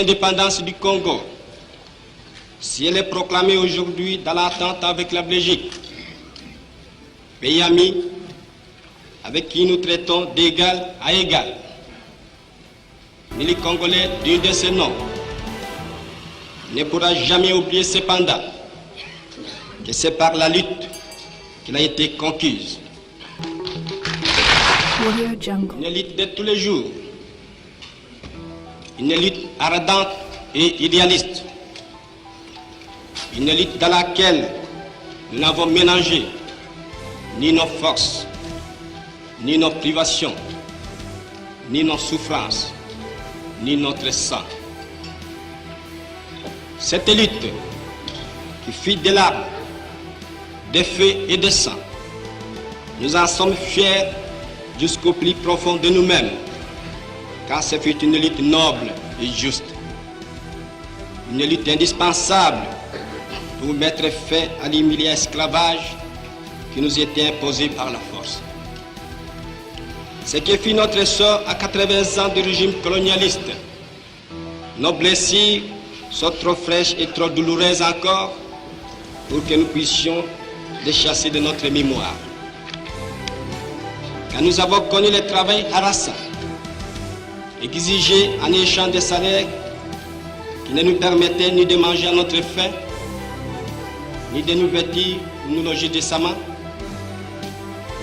indépendance du Congo, si elle est proclamée aujourd'hui dans l'attente avec la Belgique, pays ami avec qui nous traitons d'égal à égal, mais les Congolais digne de ce nom ne pourra jamais oublier cependant que c'est par la lutte qu'il a été conquise. Une lutte de tous les jours, une lutte ardente et idéaliste, une lutte dans laquelle nous n'avons mélangé ni nos forces, ni nos privations, ni nos souffrances, ni notre sang. Cette lutte qui fit des larmes, des feux et des sang, nous en sommes fiers jusqu'au plus profond de nous-mêmes, car ce fut une lutte noble et juste, une lutte indispensable pour mettre fin à l'humiliant esclavage qui nous était imposé par la force. Ce qui fit notre sort à 80 ans de régime colonialiste. Nos blessures sont trop fraîches et trop douloureuses encore pour que nous puissions les chasser de notre mémoire. Quand nous avons connu le travail harassant, exigé en échange des salaires qui ne nous permettaient ni de manger à notre faim, ni de nous vêtir ou nous loger décemment,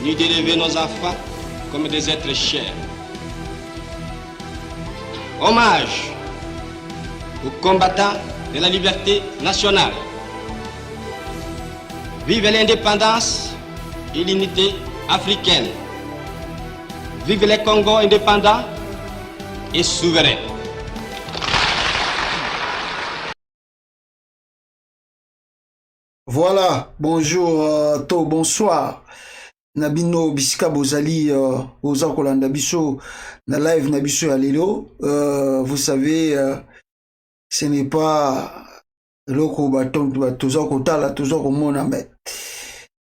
ni d'élever nos enfants comme des êtres chers. Hommage aux combattants de la liberté nationale. Vive l'indépendance et l'unité africaine. Vive les Congo indépendants et souverains. Voilà, bonjour, bonsoir. Nabino Bisika Bozali, Oza Kolanda Biso, na live Nabiso Alelo. Vous savez, ce n'est pas loko baton, toza kotala, toza komona, mais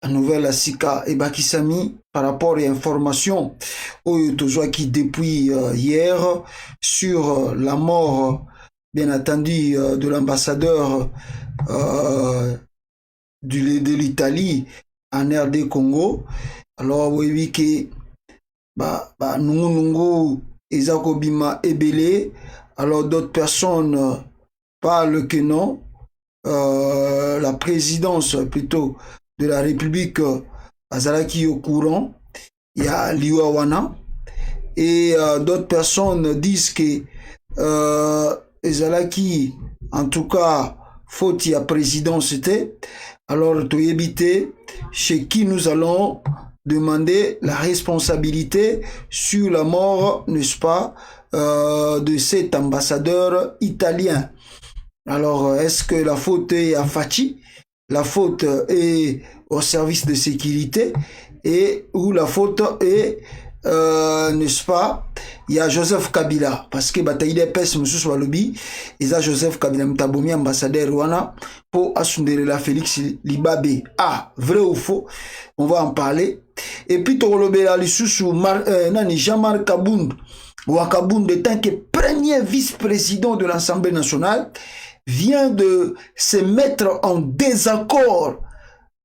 la nouvelle Sika et Bakisami par rapport à l'information qui depuis hier sur la mort, bien entendu, de l'ambassadeur de l'Italie en RD Congo. Alors, oui, que Nungu Ezako Bima Ebele, alors d'autres personnes parlent que non. La présidence plutôt de la République Azalaki au courant, il y a Liwawana, et d'autres personnes disent que Azalaki, en tout cas, faut y a présidence c'était. Alors, tu éviter chez qui nous allons demander la responsabilité sur la mort, n'est-ce pas, de cet ambassadeur italien. Alors, est-ce que la faute est à Fachi? La faute est au service de sécurité? Et où la faute est, n'est-ce pas, il y a Joseph Kabila, parce que bataille des pes monsieur soit lobby, il y a Joseph Kabila mtabomi ambassadeur Rwanda pour assumer la Félix Libabe. Ah, vrai ou faux? On va en parler. Et puis Tolobela Lissusou Nani Jean-Marc Kabound Wakabound, en tant que premier vice-président de l'Assemblée nationale, vient de se mettre en désaccord.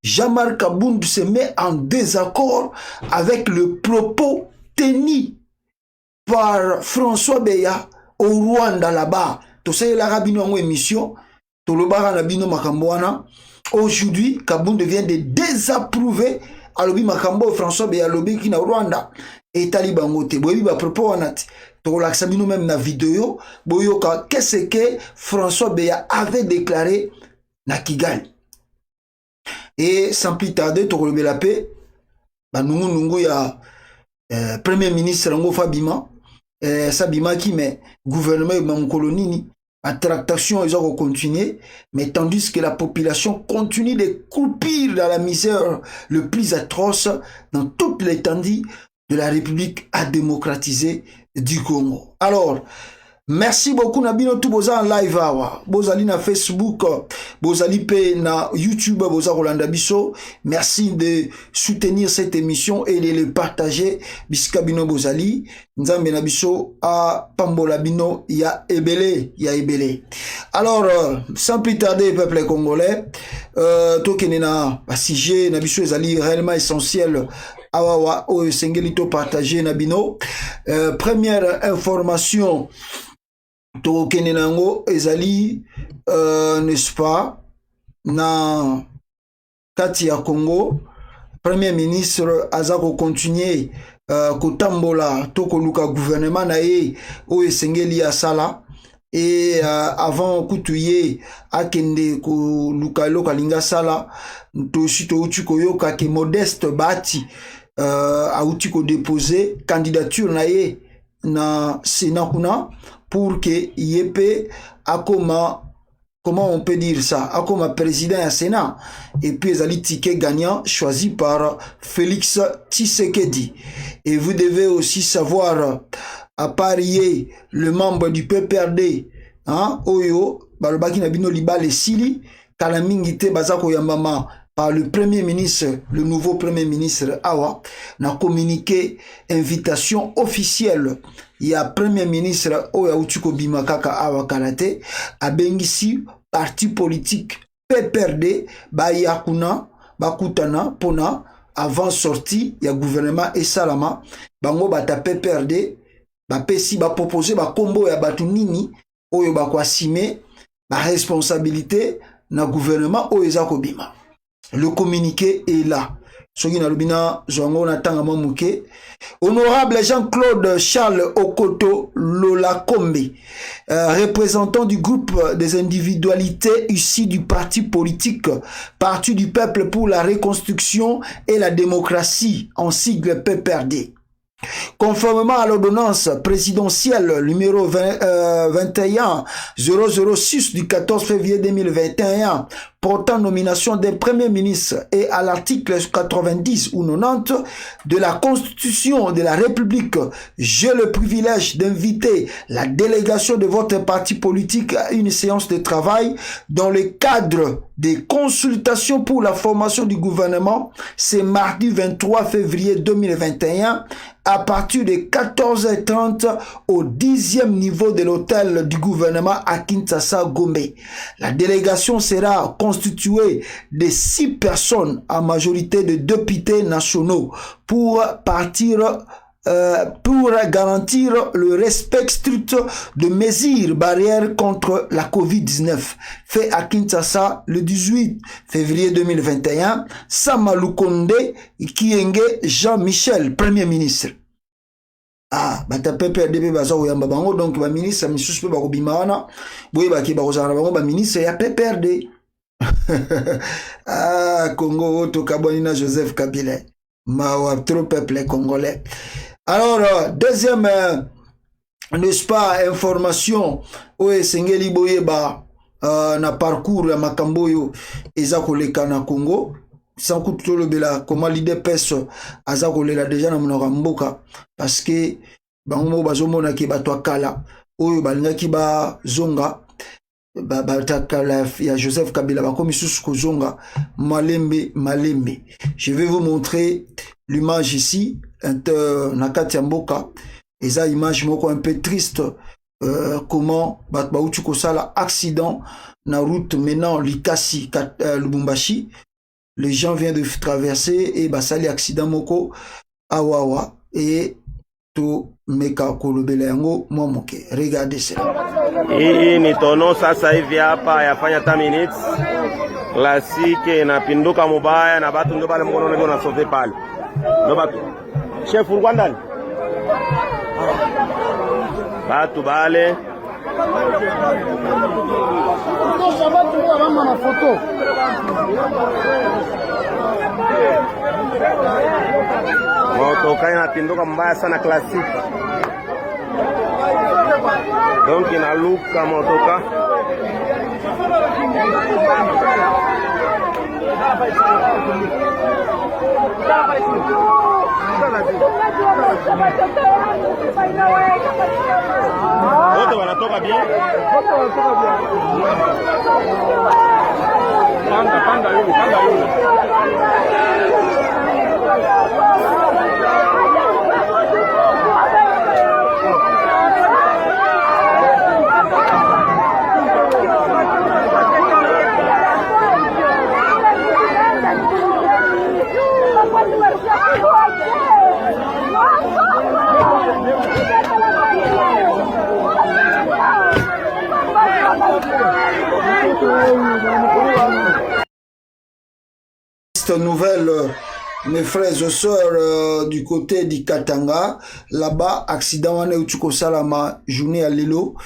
Jean-Marc Kabound se met en désaccord avec le propos tenu par François Beya au Rwanda là-bas. Tu sais, la rabino en émission, tu le barra rabino Makambouana. Aujourd'hui, Kabound vient de désapprouver alobi Makambo François Beya alobi qui na Rwanda et talibangote. Boyebi ba propos anati. Tu relaxa bino même na vidéo. Boyoka, qu'est-ce que François Beya avait déclaré na Kigali. Et sans plus tarder, tu relèves la paix. Nungu ya Premier ministre Rango Fabima, Sabima qui met gouvernement de colonie, la tractation ils ont continué, mais tandis que la population continue de croupir dans la misère le plus atroce dans toute l'étendue de la République à démocratiser du Congo. Alors, Merci beaucoup Nabino tout boza en live awa. Bozali na Facebook, bozali pe na YouTube, boza Rolanda Biso. Merci de soutenir cette émission et de le partager. Bisika bino bozali. Nzambe na biso a pambola bino ya ebele, ya ebele. Alors, sans plus tarder, peuple congolais, tokene na sujet na biso ezali réellement essentiel. Awa o sengelito partager na bino. Première information. Tokene nango ezali n'est-ce pas na kati ya Congo premier ministre azako continuer kotambola to koluka gouvernement na ye o esengeli asala et avant kutuye akende koluka loka linga sala to sito uti koyoka ke Modeste Bati auti ko déposer candidature na ye na Sénat kuna pour que Yépe comment on peut dire ça, comme président à Sénat, et puis les ali ticket gagnant choisi par Félix Tshisekedi. Et vous devez aussi savoir, à parier le membre du PPRD, hein, Oyo, Balobaki Nabino Liba le Sili, Kalamingite Bazako Yamama, par le premier ministre, le nouveau premier ministre Awa, n'a communiqué invitation officielle. Il y a premier ministre Oya Uchuko Bimakaka Awa Kalate, a bengisi parti politique PPRD, Bayakuna, Bakutana, Pona, avant sortie, il y a gouvernement et Salama, Bango Bata PPRD, Bapesi, Baproposé, Bakombo ya Batunini, Oyo Bakwasime, responsabilité na gouvernement Oya Kobima. Le communiqué est là. Honorable Jean-Claude Charles Okoto Lolakombe, représentant du groupe des individualités issues du parti politique Parti du peuple pour la reconstruction et la démocratie, en sigle PPRD. Conformément à l'ordonnance présidentielle numéro 21-006 du 14 février 2021 portant nomination d'un premier ministre et à l'article 90 ou 90 de la Constitution de la République, j'ai le privilège d'inviter la délégation de votre parti politique à une séance de travail dans le cadre des consultations pour la formation du gouvernement. C'est mardi 23 février 2021 à partir de 14h30 au 10e niveau de l'hôtel du gouvernement à Kinshasa, Gombe. La délégation sera constituée de 6 personnes, en majorité de députés nationaux, pour garantir le respect strict de mesures barrières contre la COVID-19. Fait à Kinshasa le 18 février 2021, Samalukonde Kienge Jean-Michel, Premier ministre. Ah, bata PPRD baza oyamba bango donc ba ministre misusu pe bakobima wana boye baki bakozana bango ba ministre ya PPRD. Ah, Congo to kaboni na Joseph Kabila. Mawa trop peuple congolais. Alors, deuxième, n'est-ce pas, information, oye sengeli boyeba na parcours ya makamboyo eza koleka na Congo. Sans coup de bela, comment l'idée pèse aza kolela déjà na monoko mboka parce que bango bazomona ki batwa kala oyo balingaki ba zonga ba takala ya Joseph Kabila bakomi susu ko zonga malembe. Je vais vous montrer l'image ici na kati ya mboka eza image moko un peu triste comment bauti ko sala accident na route menant Likasi Lubumbashi. Les gens viennent de traverser et basali accident moko awawa et to meka kolobele yango moke. Regardez cela. Hii ni tono sasa hivi hapa yafanya 10 minutes classique inapinduka mubaya na batu ndio pale mkono ndio unasove pale. Ndio batu. Chef Rwanda. Batu bale. Motoka inapinduka mbaya sana classique. Donc inaluka motoka. Wote wanatoka bien. Panga yule. Nouvelle, mes frères et sœurs du côté du Katanga, là-bas, accident wane utuko salama journée à Lilo.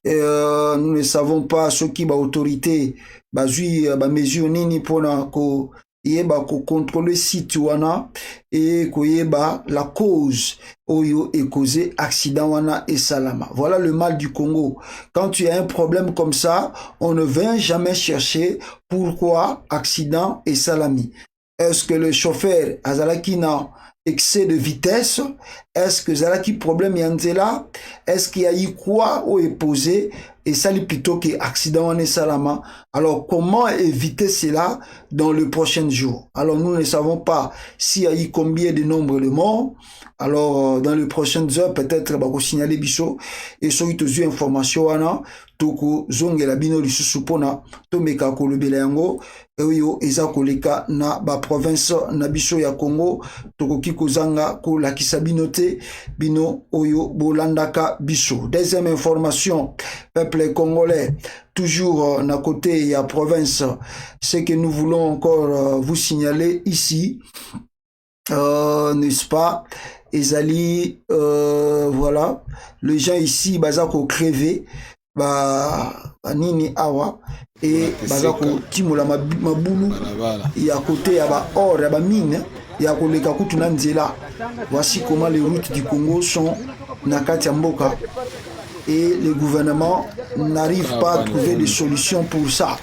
Nous ne savons pas ce qui ba autorité bazui ba mesure nini pona ko yeba ko contrôler site wana et ko yeba la cause oyo est causé accident wana et salama. Voilà le mal du Congo. Quand tu as un problème comme ça, on ne vient jamais chercher pourquoi accident et salami. Est-ce que le chauffeur azalaki na excès de vitesse? Est-ce que zalaki problème yanzela? Est-ce qu'il y a eu quoi ou est posé? Et ça plutôt que accident en salama. Alors comment éviter cela dans le prochain jour? Alors nous ne savons pas s'il y a eu combien de nombre de morts. Alors dans les prochaines heures peut-être va signaler biso et sur toutes informations wana toko zongela bino lisusu pona to meka ko lobela yango oyo eza koleka na ba province na biso ya Congo toko kikozanga ko lakisa bino te bino oyo bolandaka biso. Deuxième information, peuple congolais toujours na côté ya province, ce que nous voulons encore vous signaler ici, n'est-ce pas? Ezali, voilà, les gens ici, bazako crevé, nini awa, et bazako timola mabulu, et à côté, ya ba or, ya ba mine, et à côté, ya nzela. Voici comment les routes du Congo sont nakati ya mboka, et le gouvernement n'arrive pas à trouver des solutions pour ça.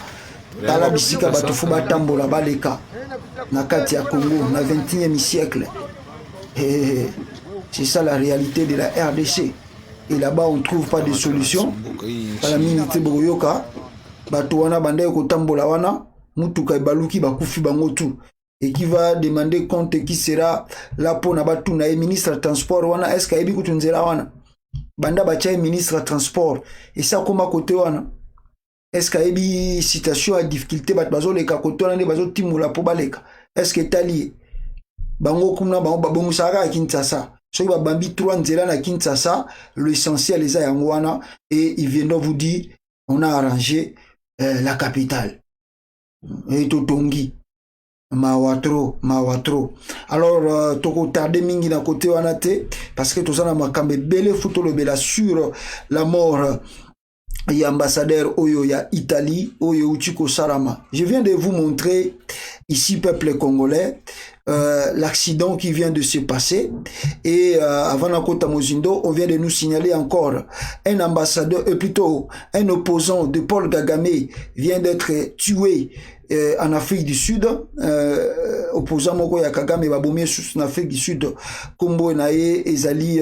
Tala bisika batufu batambola baleka, nakati ya Congo, na 21e siècle. Et c'est ça la réalité de la RDC. Et là-bas, on ne trouve pas de solution. Par la minute Boyoka, Batouana Bande Kotambola wana, Mutuka Baluki Bakufi Bangotu. Et qui va demander compte qui sera là pour Nabatu na ministre de transport wana, est-ce qu'il y a beaucoup de wana? Banda Bacha ministre de transport. Et ça, comment côté wana? Est-ce qu'il y a une situation à difficulté? Batbazo les kakoto wana, bazo timula po baleka. Est-ce que t'as lié? Bango kumna bango babongusaka à Kinshasa. Soki babambi 3 nzela na Kinshasa, l'essentiel est à Yangwana et ils viennent vous dire on a arrangé la capitale. Et Totongi. Mawatro. Alors toko tarder mingi na côté wanate parce que tout ça na makambe bele futo le bela sur la mort et ambassadeur Oyo ya Italie, Oyo Uchiko Sarama. Je viens de vous montrer ici, peuple congolais, l'accident qui vient de se passer. Et avant Nakota Mozindo, on vient de nous signaler encore un ambassadeur, plutôt un opposant de Paul Kagame vient d'être tué en Afrique du Sud. Opposant Moko ya Kagame babomie en Afrique du Sud. Kombo Nae Ezali,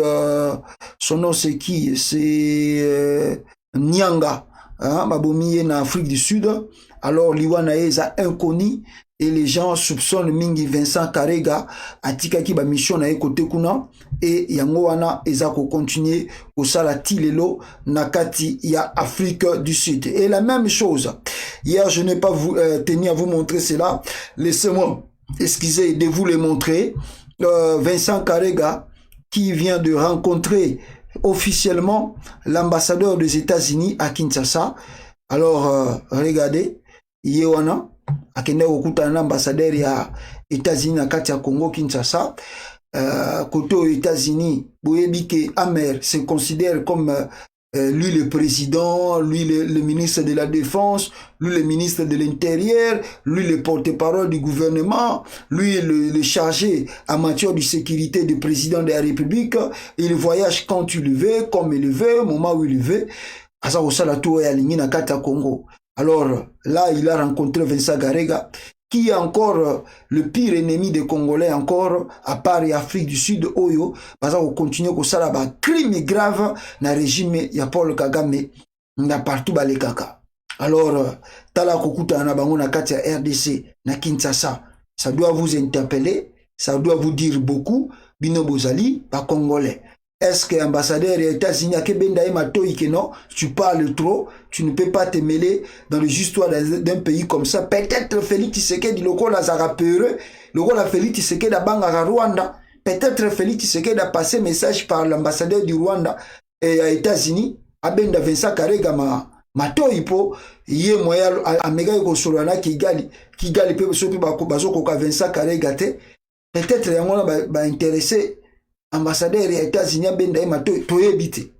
son nom c'est qui? C'est Nyanga, babomie en Afrique du Sud. Alors Liwanae est inconnu et les gens soupçonnent Mingi Vincent Karega atikaki ba mission na côté kuna et yango wana ezako continuer au salati lelo nakati ya Afrique du Sud. Et la même chose. Hier je n'ai pas tenu à vous montrer cela. Laissez-moi excusez de vous le montrer. Vincent Karega qui vient de rencontrer officiellement l'ambassadeur des États-Unis à Kinshasa. Alors regardez Yewana akende kokuta na ambassadeur ya États-Unis na kati ya Congo Kinshasa. Côté aux États-Unis, boyebi ke Amer se considère comme lui le président, lui le ministre de la Défense, lui le ministre de l'Intérieur, lui le porte-parole du gouvernement, lui le chargé en matière de sécurité du président de la République. Il voyage quand il le veut, comme il le veut, au moment où il le veut. Asa osala tout ya lingi na kati ya Congo. Alors là, il a rencontré Vincent Karega qui est encore le pire ennemi des Congolais encore, à part l'Afrique du Sud, Oyo, parce qu'on continue comme ça, là, crime grave, dans le régime, il y a Paul Kagame, na partout, les kaka. Alors, tala kokuta na bango na kati ya RDC, na Kinshasa, ça doit vous interpeller, ça doit vous dire beaucoup, bino bozali, pas Congolais. Est-ce que l'ambassadeur des États-Unis a que non, tu parles trop, tu ne peux pas te mêler dans le histoire d'un pays comme ça. Peut-être Félix Tshisekedi loko la zara peureux, loko la Félix Tshisekedi a banga Rwanda. Peut-être Félix Tshisekedi a passé message par l'ambassadeur du Rwanda et aux États-Unis, a benda Vincent Karega mato ipo ye moya amega yoko solana Kigali pe sopi bazoko ka Vincent Karega te. Peut-être yango ba intéressé ambassadeur des États-Unis benda mato toyebite.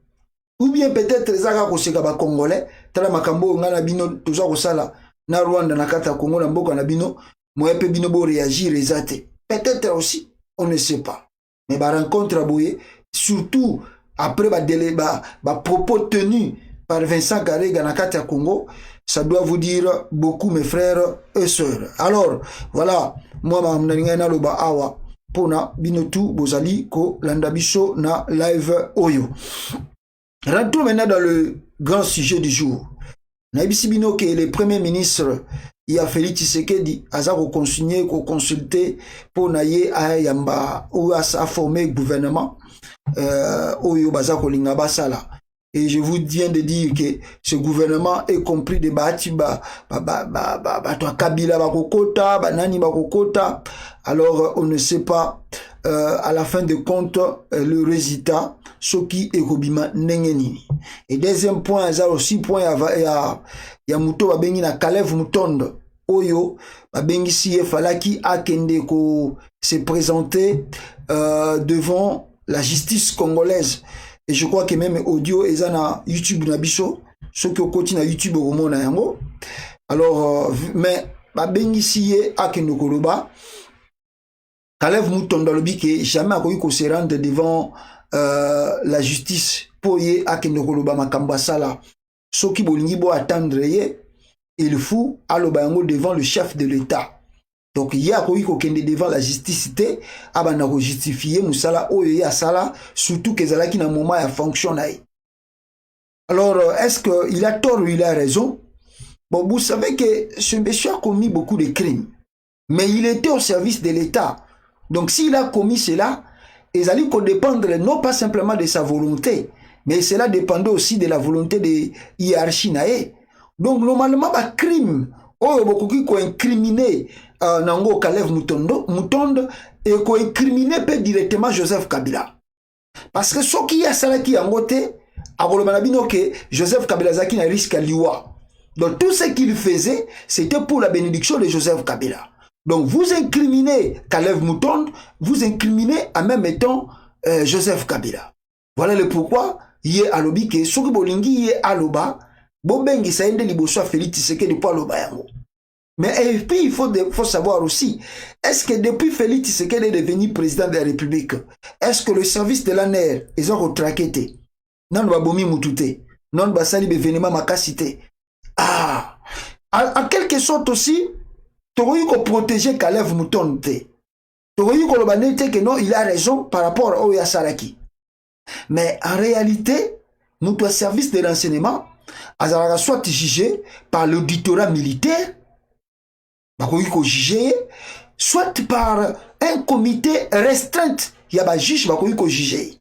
Ou bien peut-être zaka ko seka ba Congolais tala makambo ngana bino toza ko sala na Rwanda na kata Congo na mboka na bino moya pe bino bo réagir ezate. Peut-être aussi, on ne sait pas. Mais ba rencontre aboye surtout après ba propos tenus par Vincent Karega na kata Congo, ça doit vous dire beaucoup mes frères et sœurs. Alors, voilà, moi ma mnangana loba awa pona binotu bozali ko landabiso na live oyo. Rentrons maintenant dans le grand sujet du jour. Naibisi bino que le premier ministre il a Félix Tshisekedi aza ko consigner ko consulter pour naye ayamba ou à former gouvernement oyo baza ko linga basala. Et je vous viens de dire que ce gouvernement est compris de Batiba, Kabila Bakokota, Banani Bakokota. Alors, on ne sait pas, à la fin de compte, le résultat, ce qui est Robima Nengeni. Et deuxième point, il y a aussi point, il y a Mouto Babengi na Kalev Moutonde. Oyo, Babengi Siye Falaki Akende ko se présenter devant la justice congolaise. Et je crois que même audio est na YouTube na biso, ceux qui ont continué na YouTube au monde yango. Alors mais ba bengi siye akendo koloba Kalev Moutonda lobi que jamais akoki ko se rendre devant la justice pour ye akendo koloba makamba sala. Ceux qui bolingi bo attendre ye, il faut aloba yango devant le chef de l'État. Donc, il y a devant la justice, abana ko justifier musala oyo ya sala, surtout que zalaki na moment ya fonctionne. Alors, est-ce qu'il a tort ou il a raison? Bon, vous savez que ce monsieur a commis beaucoup de crimes, mais il était au service de l'État. Donc, s'il a commis cela, ils allaient dépendre non pas simplement de sa volonté, mais cela dépendait aussi de la volonté de hiérarchie nae. Donc, normalement, un crime, oyo bokoki ko incriminer Nango Kalev Moutonde et ko incriminer peut directement Joseph Kabila. Parce que ce qui a ça qui en côté, à que Joseph Kabila zaki na risque à liwa. Donc tout ce qu'il faisait, c'était pour la bénédiction de Joseph Kabila. Donc vous incriminez Kalev Moutonde, vous incriminez en même temps Joseph Kabila. Voilà le pourquoi yé alobi que soki bolingi yé aloba bobengi saende liboso Félix Tshisekedi pour aloba yango. Mais et puis il faut savoir aussi, est-ce que depuis Félix Tshisekedi est devenu président de la République, est-ce que le service de l'ANR ils ont retraqué? Non, ba bomi mutute, non ba sali événement makasité. Ah, en quelque sorte aussi, t'aurais eu qu'on protéger Kalev Moutonde. T'aurais eu qu'on le que non, il a raison par rapport au Yassaraki. Mais en réalité, notre service de renseignement a soit jugé par l'auditorat militaire, soit par un comité restreint, il y a un juge qui jugé.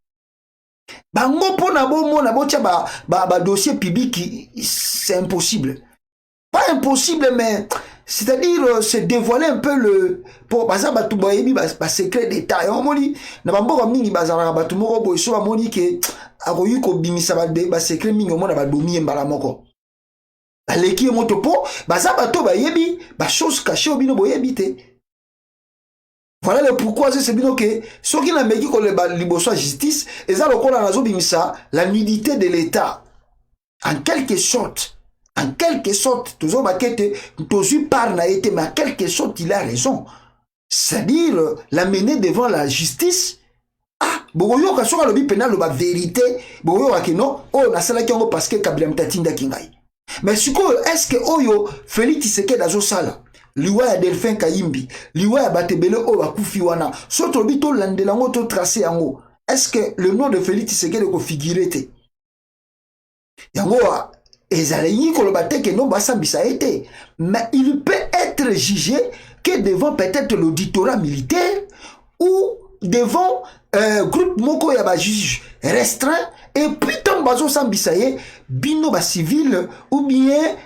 Bango po na bo mo na bo tia ba dossier public, c'est impossible. Pas impossible, mais c'est-à-dire se dévoiler un peu le pour baza batu boyebi ba secret d'état. Et on moni na bambo ko mingi bazara batu moko boy so moni ke akoyi ko bimisa ba secret mingi o mona ba domi mbala moko. Aleki moto po baza batu bayebi ba chose cachée obino boyebi te. Voilà le pourquoi c'est bien que ceux qui n'ont pas le liboso justice, ils ont encore la nudité de l'État. En quelque sorte, toujours maquette, toujours par naïté, mais en quelque sorte, il a raison. C'est-à-dire, l'amener devant la justice. Ah, bogoyo ka soka lobi pénal la vérité, bogoyo ka non, oh na sala ki parce que Kabila mtatinda kingai. Mais est-ce que oyo Félix Tshisekedi azo sala? liwa ya Delphin Kayimbi, liwa ya batebele o bakufi wana. Soto bito landelango to tracé yango. Est-ce que le nom de Félix Tshisekedi ko figuré te? Yango ezaleni ko lobate que non basambisa été, mais il peut être jugé que devant peut-être l'auditorat militaire ou devant groupe moko ya ba juge restreint, et puis tant bazo sambisa ye bino ba civil ou bien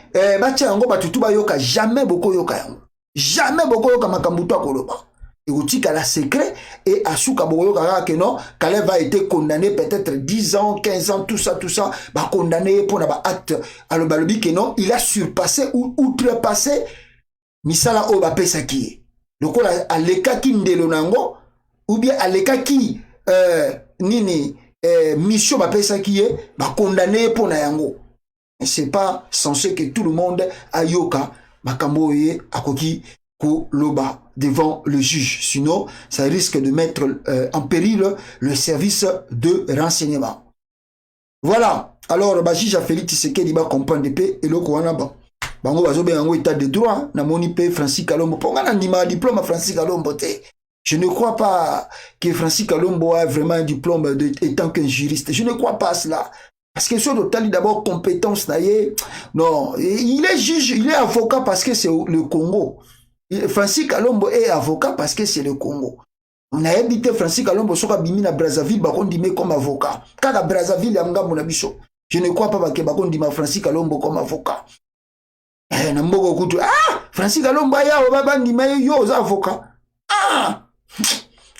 batia yango batutu ba yoka jamais boko yoka yango, jamais boko yoka makambuto akoloba et la secret et asuka boko yoka que non Kalev a été condamné peut-être 10 ans 15 ans tout ça ba condamné pour na ba acte alors balobi que non il a surpassé ou outrepassé misala o ba pesa ki lokola aleka ki ndelo nango ou bien aleka ki nini mission ba pesa ki ba condamné pour na yango. C'est pas censé que tout le monde ayoka makambo ye akoki ko loba devant le juge, sinon ça risque de mettre en péril le service de renseignement. Voilà. Alors ba juge Félix Tshisekedi ba comprendre pe eloko wana ba bango bazobe yango état de droit na moni pe Francis Kalombo ponga na ndima diplôme Francis Kalombo te. Je ne crois pas que Francis Kalombo a vraiment un diplôme étant qu'un juriste. Je ne crois pas à cela. Parce que sur le d'abord compétence, non, il est juge, il est avocat parce que c'est le Congo. Francis Kalombo est avocat parce que c'est le Congo. On a habité Francis Kalombo sur Bimi na Brazzaville, bakon dime comme avocat. Quand à Brazzaville, yanga monabiso. Je ne crois pas que bakon dime Francis Kalombo comme avocat. Namboko kutu, Francis Kalombo ya obaba dime yo aux avocats.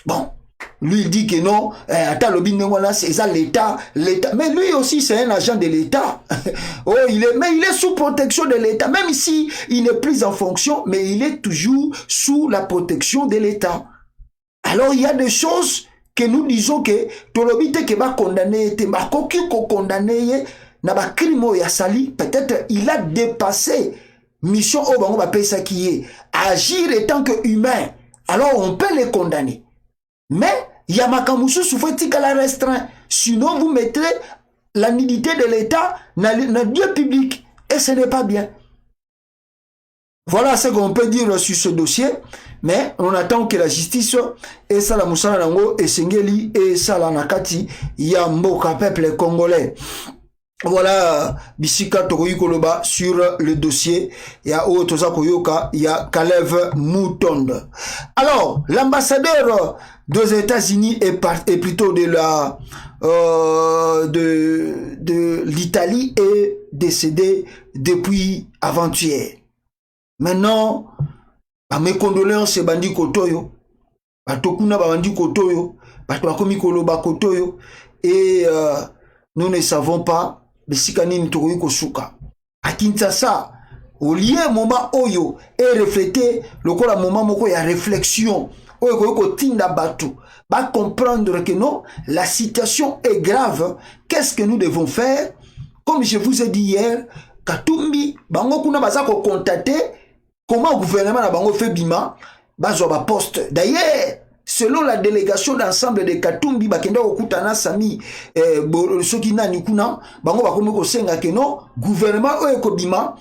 Bon. Lui il dit que non, c'est ça l'État, mais lui aussi c'est un agent de l'État. Oh, mais il est sous protection de l'État, même si il n'est plus en fonction, mais il est toujours sous la protection de l'État. Alors il y a des choses que nous disons que Tolobite qui va condamner, Temakoki ko condamné, na ba crime ya sali, peut-être il a dépassé mission au bango ba pesa qui est agir étant que humain. Alors on peut les condamner. Mais Yamakamusu souffre la restreint. Sinon, vous mettrez la nudité de l'État dans le Dieu public. Et ce n'est pas bien. Voilà ce qu'on peut dire sur ce dossier. Mais on attend que la justice et ça la Moussala Nango et Sengeli et ça la Nakati Yamboka peuple congolais. Voilà, Bisika Tokoyi Koloba sur le dossier. Il y a Otoza Koyoka, il y a Kalev Moutonde. Alors, l'ambassadeur des États-Unis est plutôt de la de l'Italie est décédé depuis avant-hier. Maintenant, à mes condoléances, c'est Bandi Kotoyo. Batokuna Bandi Kotoyo. Batoakomi Koloba Kotoyo. Et nous ne savons pas. À Kinshasa, au lieu moment oyo et refléter le quoi moment moko ya réflexion oyo ko tinda batu va comprendre que non, la situation est grave. Qu'est-ce que nous devons faire? Comme je vous ai dit hier, Katumbi bango kuna baza ko contacter comment le gouvernement na bango fait bima bazo ba poste. D'ailleurs, selon la délégation d'ensemble de Katumbi, bakenda okutana sami soki nani kuna bango bakomi ko senga que non gouvernement ekobima,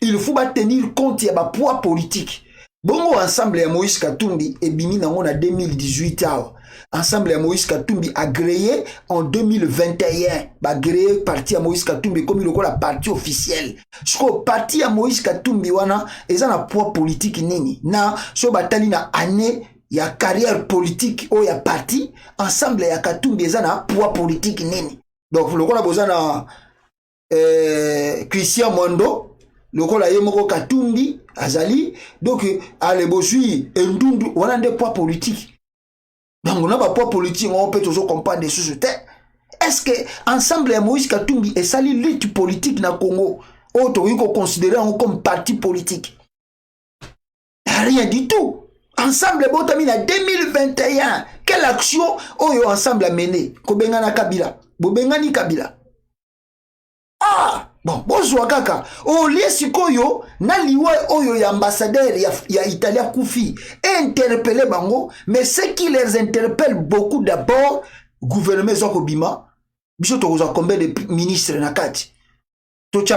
il faut ba tenir compte ya ba poids politique. Bongo ensemble ya Moïse Katumbi et bimi nango na 2018 awa. Ensemble ya Moïse Katumbi agréé en 2021. Ba agréé parti à Moïse Katumbi comme il la partie officielle. Soko parti à Moïse Katumbi wana eza na poids politique nini. Na so batali na année il y a carrière politique ou il y a parti ensemble il y a Katumbi eza na poids politique nini. Donc le kola bozana Christian Mondo le kola yemoko Katumbi azali donc ale bozui endundu wana des poids politique. Donc on a pas poids politique on peut toujours comprendre des choses. Est-ce que ensemble ya Moïse Katumbi et sali lutte politique na Congo auto yiko considéré comme parti politique? Rien du tout. Ensemble botami na 2021 quelle action oyo ensemble a mené kobengana Kabila bobengani Kabila bon bonjour kaka o lié sikoyo na liwa oyo ya ambassadeur ya Italia Koufi interpellé bango, mais ce qui les interpelle beaucoup d'abord gouvernement zoko bima biso tokoza combien de ministres na kati Donc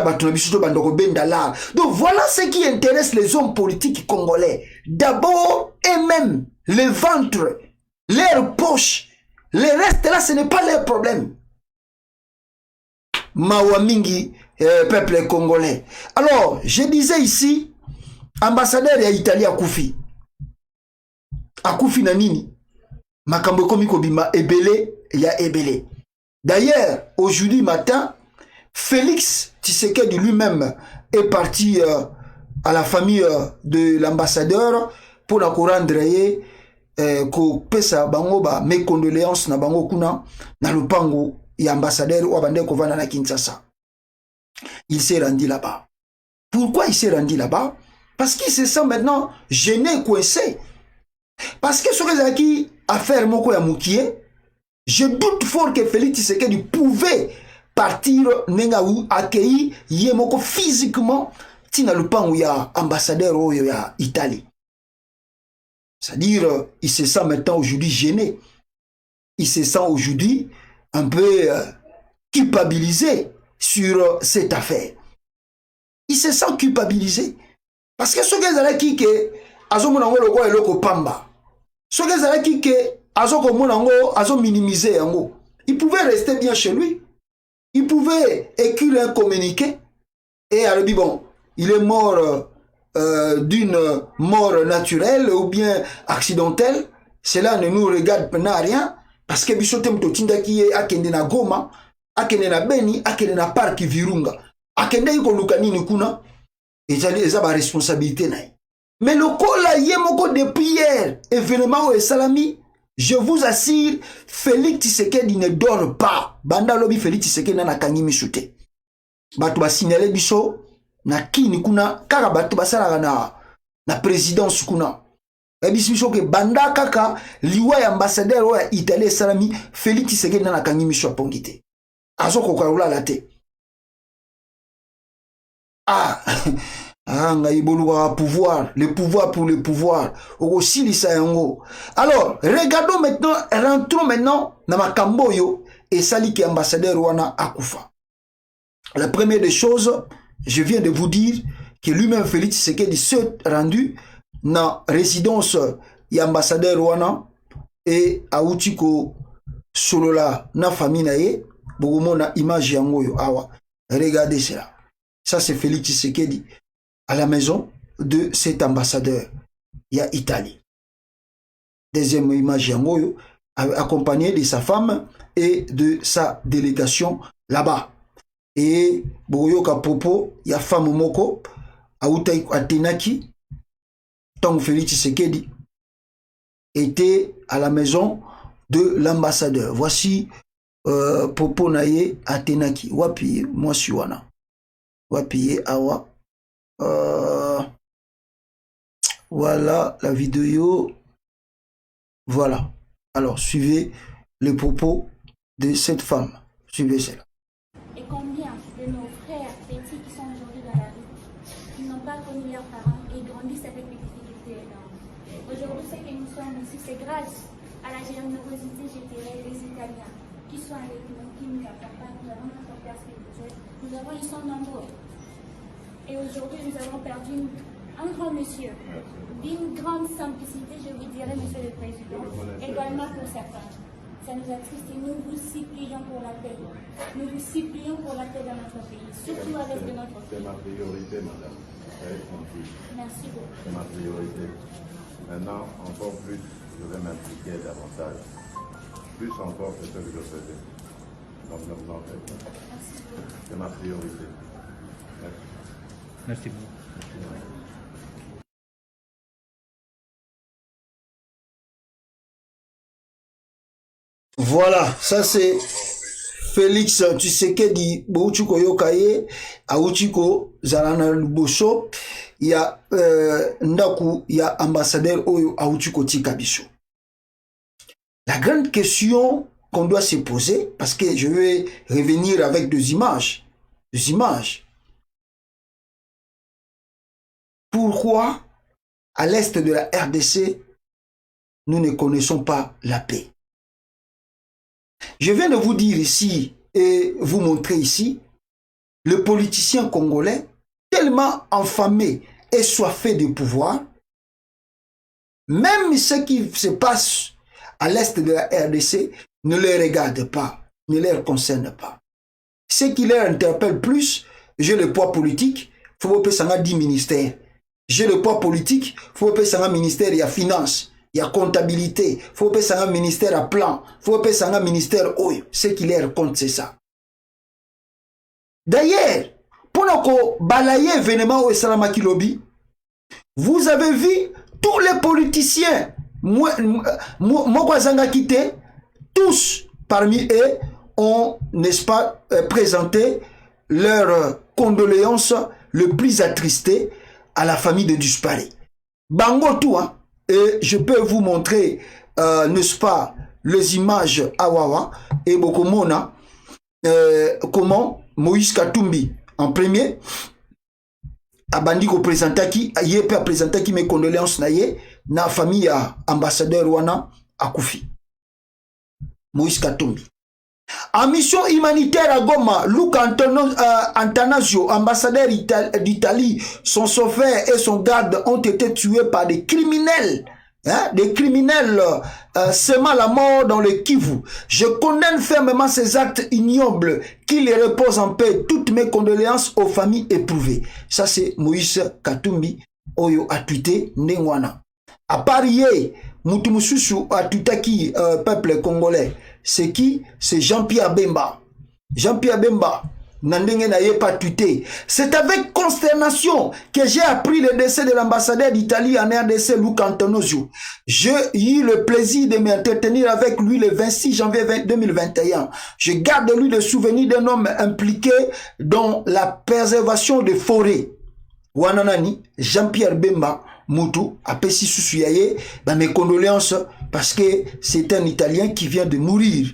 voilà ce qui intéresse les hommes politiques congolais. D'abord, eux-mêmes, le ventre, leurs poches. Le reste là, ce n'est pas leur problème. Mawamingi, peuple congolais. Alors, je disais ici, ambassadeur ya Italie Akoufi. Akoufi na nini? Makambo komi kobima ebele ya ebele. D'ailleurs, aujourd'hui matin, Félix Tshisekedi lui-même est parti à la famille de l'ambassadeur pour la rendre ko pesa bango ba mes condoléances na bango kuna na lupango ya ambassadeur ou abande kovana na Kinshasa. Il s'est rendu là-bas. Pourquoi il s'est rendu là-bas? Parce qu'il se sent maintenant gêné, coincé. Parce que ce qui affaire moko ya mukie, je doute fort que Félix Tshisekedi pouvait partir nengaou accueilli yemoko physiquement tina lupango ya ambassadeur oyo ya Italie. C'est-à-dire, il se sent maintenant aujourd'hui gêné. Il se sent aujourd'hui un peu culpabilisé sur cette affaire. Il se sent culpabilisé. Parce que ce que qui que azo monango loko eloko pamba. Ce que qui que azo ko monango azo minimiser yango. Il pouvait rester bien chez lui. Il pouvait écrire un communiqué et alors dit bon, il est mort d'une mort naturelle ou bien accidentelle. Cela ne nous regarde pas rien parce que bisotem to tinda ki e akende na Goma, akende na Beni, akende na Parc Virunga. Akende iko lukanini kuna eza ba responsabilité na. Mais le kola yemoko depuis hier événement au salami. Je vous assure, Félix Tshisekedi ne dort pas. Banda lobi Félix Tshisekedi na kangi misute. Batu ba signaler biso na kini kuna kaka batu basala na présidence kuna. Ebisi biso ke banda kaka liwa ya ambassadeur wa Italie salami Félix Tshisekedi na kangi miso pongite. Azoko kwa la te. Ah pouvoir, le pouvoir pour le pouvoir. Alors, regardons maintenant, rentrons maintenant dans ma Camboyo et sali qui ambassadeur wana akufa. La première des choses, je viens de vous dire que lui-même Félix Tshisekedi s'est rendu dans la résidence y ambassadeur wana et autiko solola na famille nae, bogomo na image yangoyo awa. Regardez cela. Ça c'est Félix Tshisekedi à la maison de cet ambassadeur. Il y a Italie. Deuxième image, accompagné de sa femme et de sa délégation là-bas. Et Boyoka Popo, il y a femme Moko, Aoutai Atenaki, Tong Félix Tshisekedi, était à la maison de l'ambassadeur. Voici Popo Naye Atenaki. Wapi, moi Suwana. Wapi, Awa. Voilà la vidéo. Voilà. Alors, suivez les propos de cette femme. Suivez cela. Et combien de nos frères petits qui sont aujourd'hui dans la rue, qui n'ont pas connu leurs parents et grandissent avec des difficultés énormes. Aujourd'hui, ce que nous sommes ici, c'est grâce à la générosité, je dirais, des Italiens qui sont avec nous, qui nous accompagnent, nous avons notre père spirituel, ils sont nombreux. Et aujourd'hui, nous avons perdu un grand monsieur, d'une grande simplicité, je vous dirais, monsieur le Président, également pour certains. Ça nous attriste et nous vous supplions pour la paix. Nous vous supplions pour la paix dans notre pays, surtout avec de notre pays. C'est ma priorité, madame. Merci beaucoup. C'est ma priorité. Maintenant, encore plus, je vais m'impliquer davantage. Plus encore que ce que je faisais. Donc, ne vous en faites pas. C'est ma priorité. Merci. Merci beaucoup. Voilà, ça c'est Félix Tshisekedi Bouchiko Yokaye, Aouchiko Zalana Luboso, il y a Ndaku, il y a ambassadeur Oyo Aouchiko Tikabiso. La grande question qu'on doit se poser, parce que je vais revenir avec des images. Pourquoi, à l'est de la RDC, nous ne connaissons pas la paix? Je viens de vous dire ici et vous montrer ici le politicien congolais, tellement enfamé et soifé de pouvoir, même ce qui se passe à l'est de la RDC ne les regarde pas, ne les concerne pas. Ce qui les interpelle plus, j'ai le poids politique, il faut que ça ait 10 ministères. J'ai le poids politique, il faut que ça ait un ministère, il y a finance, il y a comptabilité, il faut que ça ait un ministère à plan, il faut que ça ait un ministère oyo. Ce qui les compte, c'est ça. D'ailleurs, pour nous balayer événement au Salamaki Lobby, vous avez vu tous les politiciens, Mokwazanga Kité, tous parmi eux ont, n'est-ce pas, présenté leurs condoléances le plus attristées à la famille de disparus. Bango tout, hein, et je peux vous montrer, n'est-ce pas, les images à Wawa et Bokomona, comment Moïse Katumbi, en premier, a bandi ko présentaki, yé peut présenter qui mes condoléances na yé, na famille à ambassadeur Rwanda Akufi. Moïse Katumbi. En mission humanitaire à Goma, Luca Antanasio, ambassadeur d'Italie, son chauffeur et son garde ont été tués par des criminels. Hein, des criminels semant la mort dans le Kivu. Je condamne fermement ces actes ignobles. Qu'il repose en paix. Toutes mes condoléances aux familles éprouvées. Ça c'est Moïse Katumbi Oyo a tweeté Nengwana. À part hier, Moutumususu a tweeté peuple congolais. C'est qui? C'est Jean-Pierre Bemba. Jean-Pierre Bemba. C'est avec consternation que j'ai appris le décès de l'ambassadeur d'Italie en RDC, Luca Antanasio. J'ai eu le plaisir de m'entretenir avec lui le 26 janvier 2021. Je garde de lui le souvenir d'un homme impliqué dans la préservation des forêts. Wananani, Jean-Pierre Bemba, Moutou, Apessi Susuyaye, mes condoléances parce que c'est un Italien qui vient de mourir.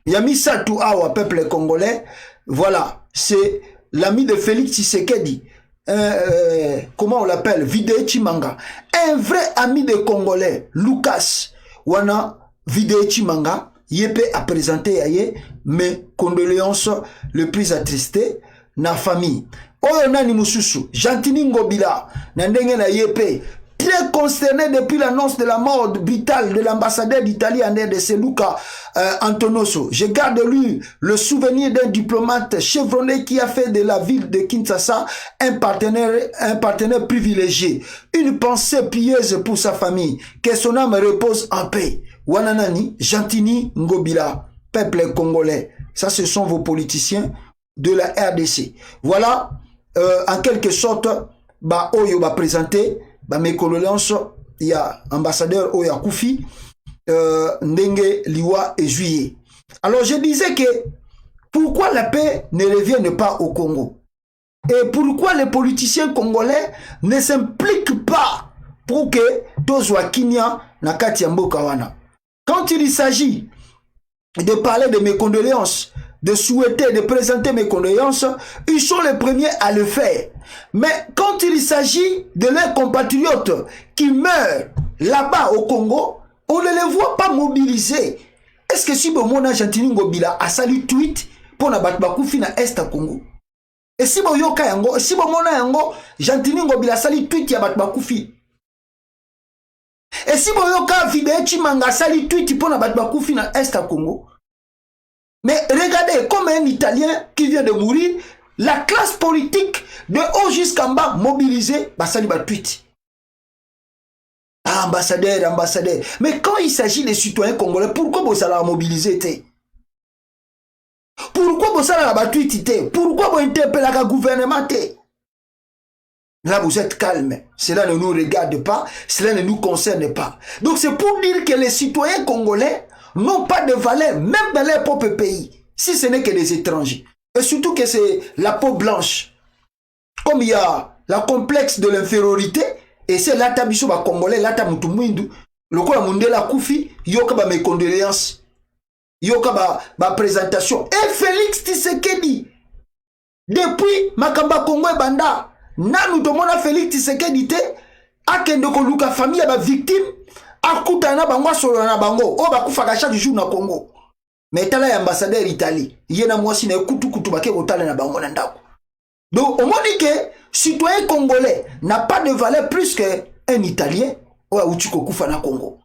Yamisa Touawa, peuple congolais, voilà. C'est l'ami de Félix Tshisekedi, comment on l'appelle, Vidé Chimanga, un vrai ami de Congolais, Lucas, Wana Vidé Chimanga, Yépe a présenté aye mes condoléances le plus attristées, na famille. Oyo nani mususu, Jantini Ngobila, Nandenge na Yépe, très consterné depuis l'annonce de la mort brutale de l'ambassadeur d'Italie en RDC, Luca Antanasio. Je garde de lui le souvenir d'un diplomate chevronné qui a fait de la ville de Kinshasa un partenaire privilégié. Une pensée pieuse pour sa famille. Que son âme repose en paix. Wananani, Jantini Ngobila, peuple congolais. Ça, ce sont vos politiciens de la RDC. Voilà, en quelque sorte, Oyo va présenter mes condoléances, il y a ambassadeur Oya Koufi, Ndenge, Liwa et Juillet. Alors je disais que pourquoi la paix ne revient pas au Congo? Et pourquoi les politiciens congolais ne s'impliquent pas pour que Tozwa Kinya Nakati Mboka wana? Quand il s'agit de parler de mes condoléances, de souhaiter, de présenter mes condoléances, ils sont les premiers à le faire. Mais quand il s'agit de leurs compatriotes qui meurent là-bas au Congo, on ne les voit pas mobilisés. Est-ce que si Bomona Jantini Ngobila a sali tweet pour na batbakufi na Est Congo? Et si Boyoka yango, si Bomona yango, Jantini Ngobila sali tweet ya batbakufi. Et si Boyoka Vidé Chimanga sali tweet pour na batbakufi na Est Congo? Mais regardez, comme un Italien qui vient de mourir, la classe politique de haut jusqu'en bas mobilisée, Bassali tweet. Ah, ambassadeur, ambassadeur. Mais quand il s'agit des citoyens congolais, pourquoi vous allez mobiliser? Pourquoi vous allez tweet? Pourquoi vous interpellez le gouvernement? Là, vous êtes calme. Cela ne nous regarde pas, cela ne nous concerne pas. Donc, c'est pour dire que les citoyens congolais n'ont pas de valeur, même dans leur propre pays, si ce n'est que des étrangers. Et surtout que c'est la peau blanche. Comme il y a la complexe de l'infériorité, et c'est l'atabiso ba congolais, l'atamutumundu, le quoi mundela koufi, yoka ba mes condoléances, yoka ba présentation. Et Félix Tshisekedi, depuis Makamba Congo et Banda, nanu tomona Félix Tshisekedi te, akende ko luka famille ba victime, akutana bango solo na bango o bakufaka chaque jour na Congo. Mais tala ya ambassadeur Italie yena mwasi na kutu bake botala na bango na ndako. Donc, on dit que citoyen congolais n'a pas de valeur plus qu'un Italien ou Tchikokufa na Congo.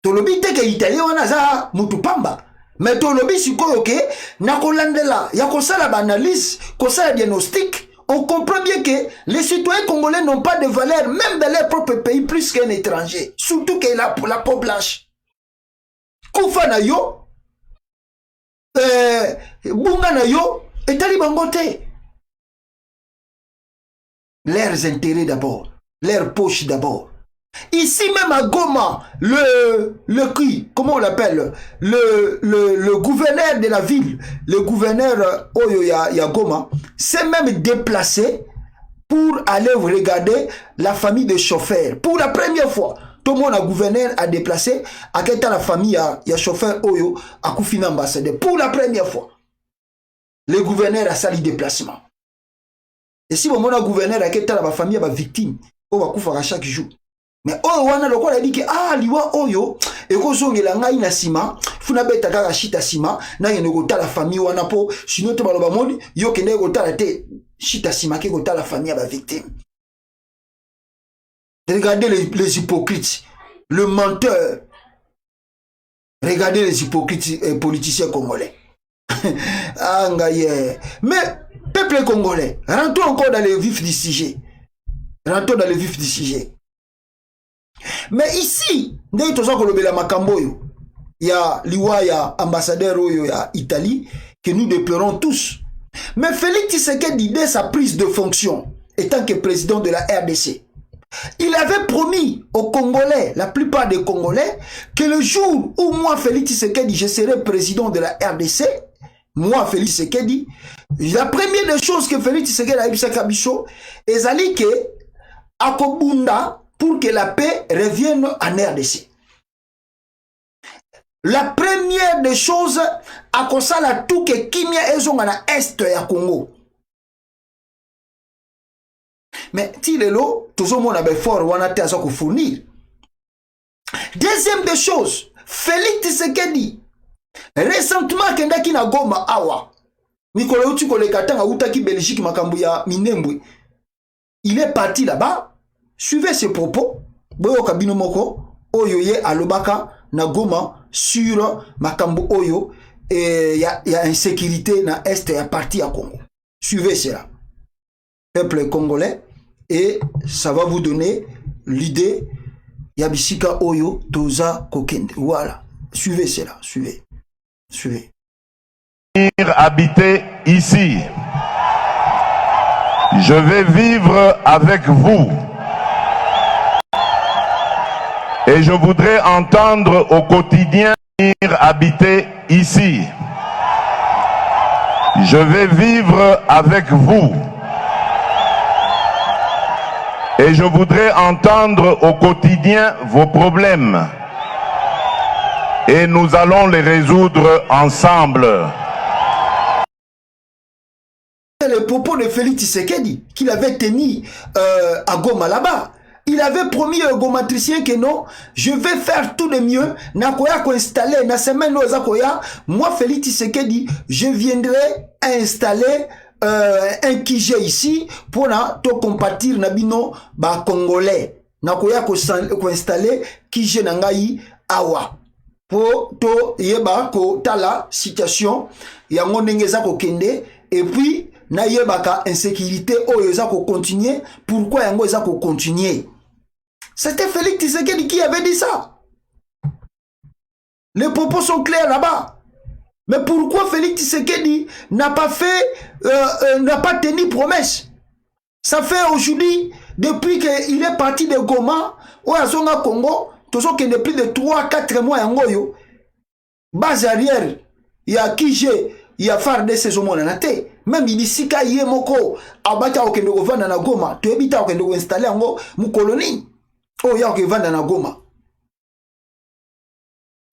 Tolobi te que Italien wana za mutupamba. Mais tolobi sikoyo ke na kolandela ya kosala ba analyse, kosala diagnostic, on comprend bien que les citoyens congolais n'ont pas de valeur même dans leur propre pays plus qu'un étranger, surtout que la peau blanche. Kufa na yo bunga na yo etali bango te. Leurs intérêts d'abord, leurs poches d'abord. Ici même à Goma, comment on l'appelle, le gouverneur de la ville, le gouverneur Oyo ya Goma, s'est même déplacé pour aller regarder la famille de chauffeurs. Pour la première fois, tout le monde a gouverneur a déplacé à quelle la famille ya chauffeur Oyo à Koufina ambassadeur. Pour la première fois, le gouverneur a sali déplacement. Et si mon gouverneur a quelle la famille a victime, on va Koufara chaque jour. Mais oyo wana lokola dit que liwa oyo ekozongela ngai na sima funa beta kaka shita sima na yene kotala famille wana po sinon te baloba moni yo kende kotala te shita sima ke kotala famille ba victime. Regardez les hypocrites, le menteur. Regardez les hypocrites politiciens congolais. Mais peuple congolais, rentrons encore dans le vif du sujet. Rentrons dans le vif du sujet. Mais ici, il y a liwa ya ambassadeur oyo ya Italie que nous déplorons tous. Mais Félix Tshisekedi, dès sa prise de fonction, étant que président de la RDC, il avait promis aux Congolais, la plupart des Congolais, que le jour où moi, Félix Tshisekedi, je serai président de la RDC, moi, Félix Tshisekedi, la première des choses que Félix Tshisekedi a dit, c'est que Akobunda, pour que la paix revienne en RDC. La première des choses, à cause de tout que Kimia est en est ya Congo. Mais Tilelo, tout le monde a fort ou a fournir. Deuxième des choses, Félix Tshisekedi, récemment, Kendaki na Goma awa, Mikolo Utuko le Katanga Utaki Belgique Makambuya Minembwe, il est parti là-bas. Suivez ses propos. Boyo Kabino Moko, Oyoye Alobaka, na Goma, sur Makambo Oyo, et y a insécurité na Est et à parti à Congo. Suivez cela. Peuple congolais, et ça va vous donner l'idée. Yabisika Oyo, Toza Kokende. Voilà. Suivez cela. Suivez. Suivez. Habiter ici. Je vais vivre avec vous. Et je voudrais entendre au quotidien habiter ici. Je vais vivre avec vous. Et je voudrais entendre au quotidien vos problèmes. Et nous allons les résoudre ensemble. Le propos de Félix Tshisekedi qu'il avait tenu à Goma là-bas. Il avait promis au gomatricien que non, je vais faire tout de mieux. Nakoya ko installer na semaine ozakoya. Moi Félix Tshisekedi, je viendrai installer un Kije ici pour na to compatir na bino ba congolais. Nakoya ko installer Kije na ngai awa. Pour to yeba ko tala situation yango ndenge za ko kende et puis na yebaka insécurité oyo za ko continuer. Pourquoi yango za ko continuer? C'était Félix Tshisekedi qui avait dit ça. Les propos sont clairs là-bas. Mais pourquoi Félix Tshisekedi n'a pas fait, n'a pas tenu promesse? Ça fait aujourd'hui, depuis qu'il est parti de Goma, au Azonga Congo, tout ce qui est plus de 3-4 mois en Goyo, base arrière, il y a Kije, il y a FARDC ces hommes en té. Même il dit Sika Yemoko, Abata Okendo Vanda na Goma, tu habites Okendo installé en Go, mou colonie. Oh, il y a qui Vanda na Goma.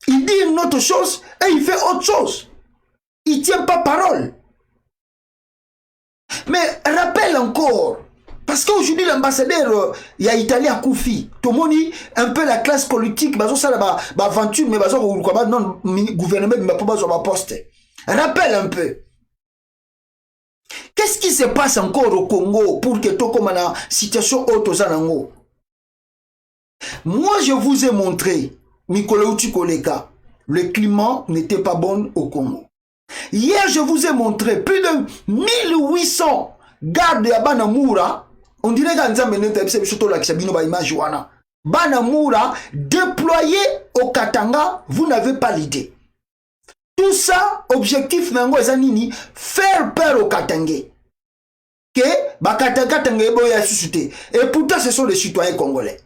Il dit une autre chose et il fait autre chose. Il ne tient pas parole. Mais rappelle encore, parce qu'aujourd'hui l'ambassadeur, il y a Italie à Koufi, tout le monde dit un peu la classe politique, ça là aventure, mais non gouvernement, mais pas besoin de poste. Rappelle un peu. Qu'est-ce qui se passe encore au Congo pour que tout comme la situation autosanango? Moi, je vous ai montré, Mikolo Koleka, le climat n'était pas bon au Congo. Hier, je vous ai montré plus de 1800 gardes à Banamura. On dirait Banamura déployés au Katanga, vous n'avez pas l'idée. Tout ça, objectif nango ezanini, faire peur au Katangais. Que Bakatanga boya suscité. Et pourtant, ce sont les citoyens congolais.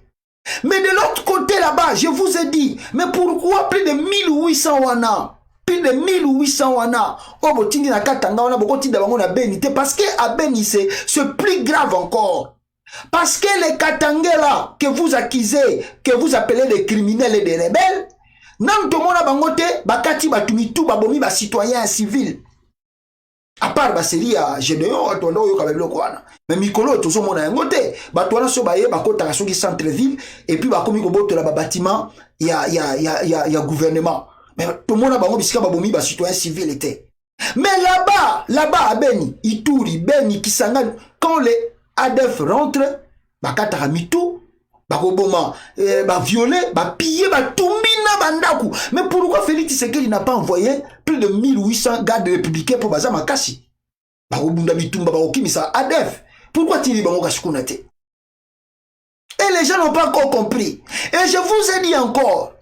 Mais de l'autre côté là-bas, je vous ai dit, mais pourquoi plus de 1800 wana? Plus de 1800 wana. Oh, botindi na Katanga wana, bokoti d'abango na Beni. Parce que à Beni, c'est plus grave encore. Parce que les Katangais là, que vous accusez, que vous appelez des criminels et des rebelles, nan to mona bangote, bakati batumi tout babomi ba citoyen civil. À part baseli ya Gédéon, atondo yo kabelo kwana. Mais mikolo tozo mona yangote, batwana so baye bakota soki centre ville et puis bakomi ko botola ba bâtiment ya gouvernement. Mais tout le monde a bango bisika babomi ba citoyen civil était. Mais là-bas à Beni, Ituri, Beni, Kisangani, quand les ADF rentrent, bakata mitou, bakoboma, violer, piller, tumbina bandaku. Mais pourquoi Félix Tshisekedi n'a pas envoyé plus de 1800 gardes républicains pour Baza Makassi? Bakobunda mitumba bakokimisa ADF. Pourquoi tili bango kashikunate? Et les gens n'ont pas encore compris. Et je vous ai dit encore,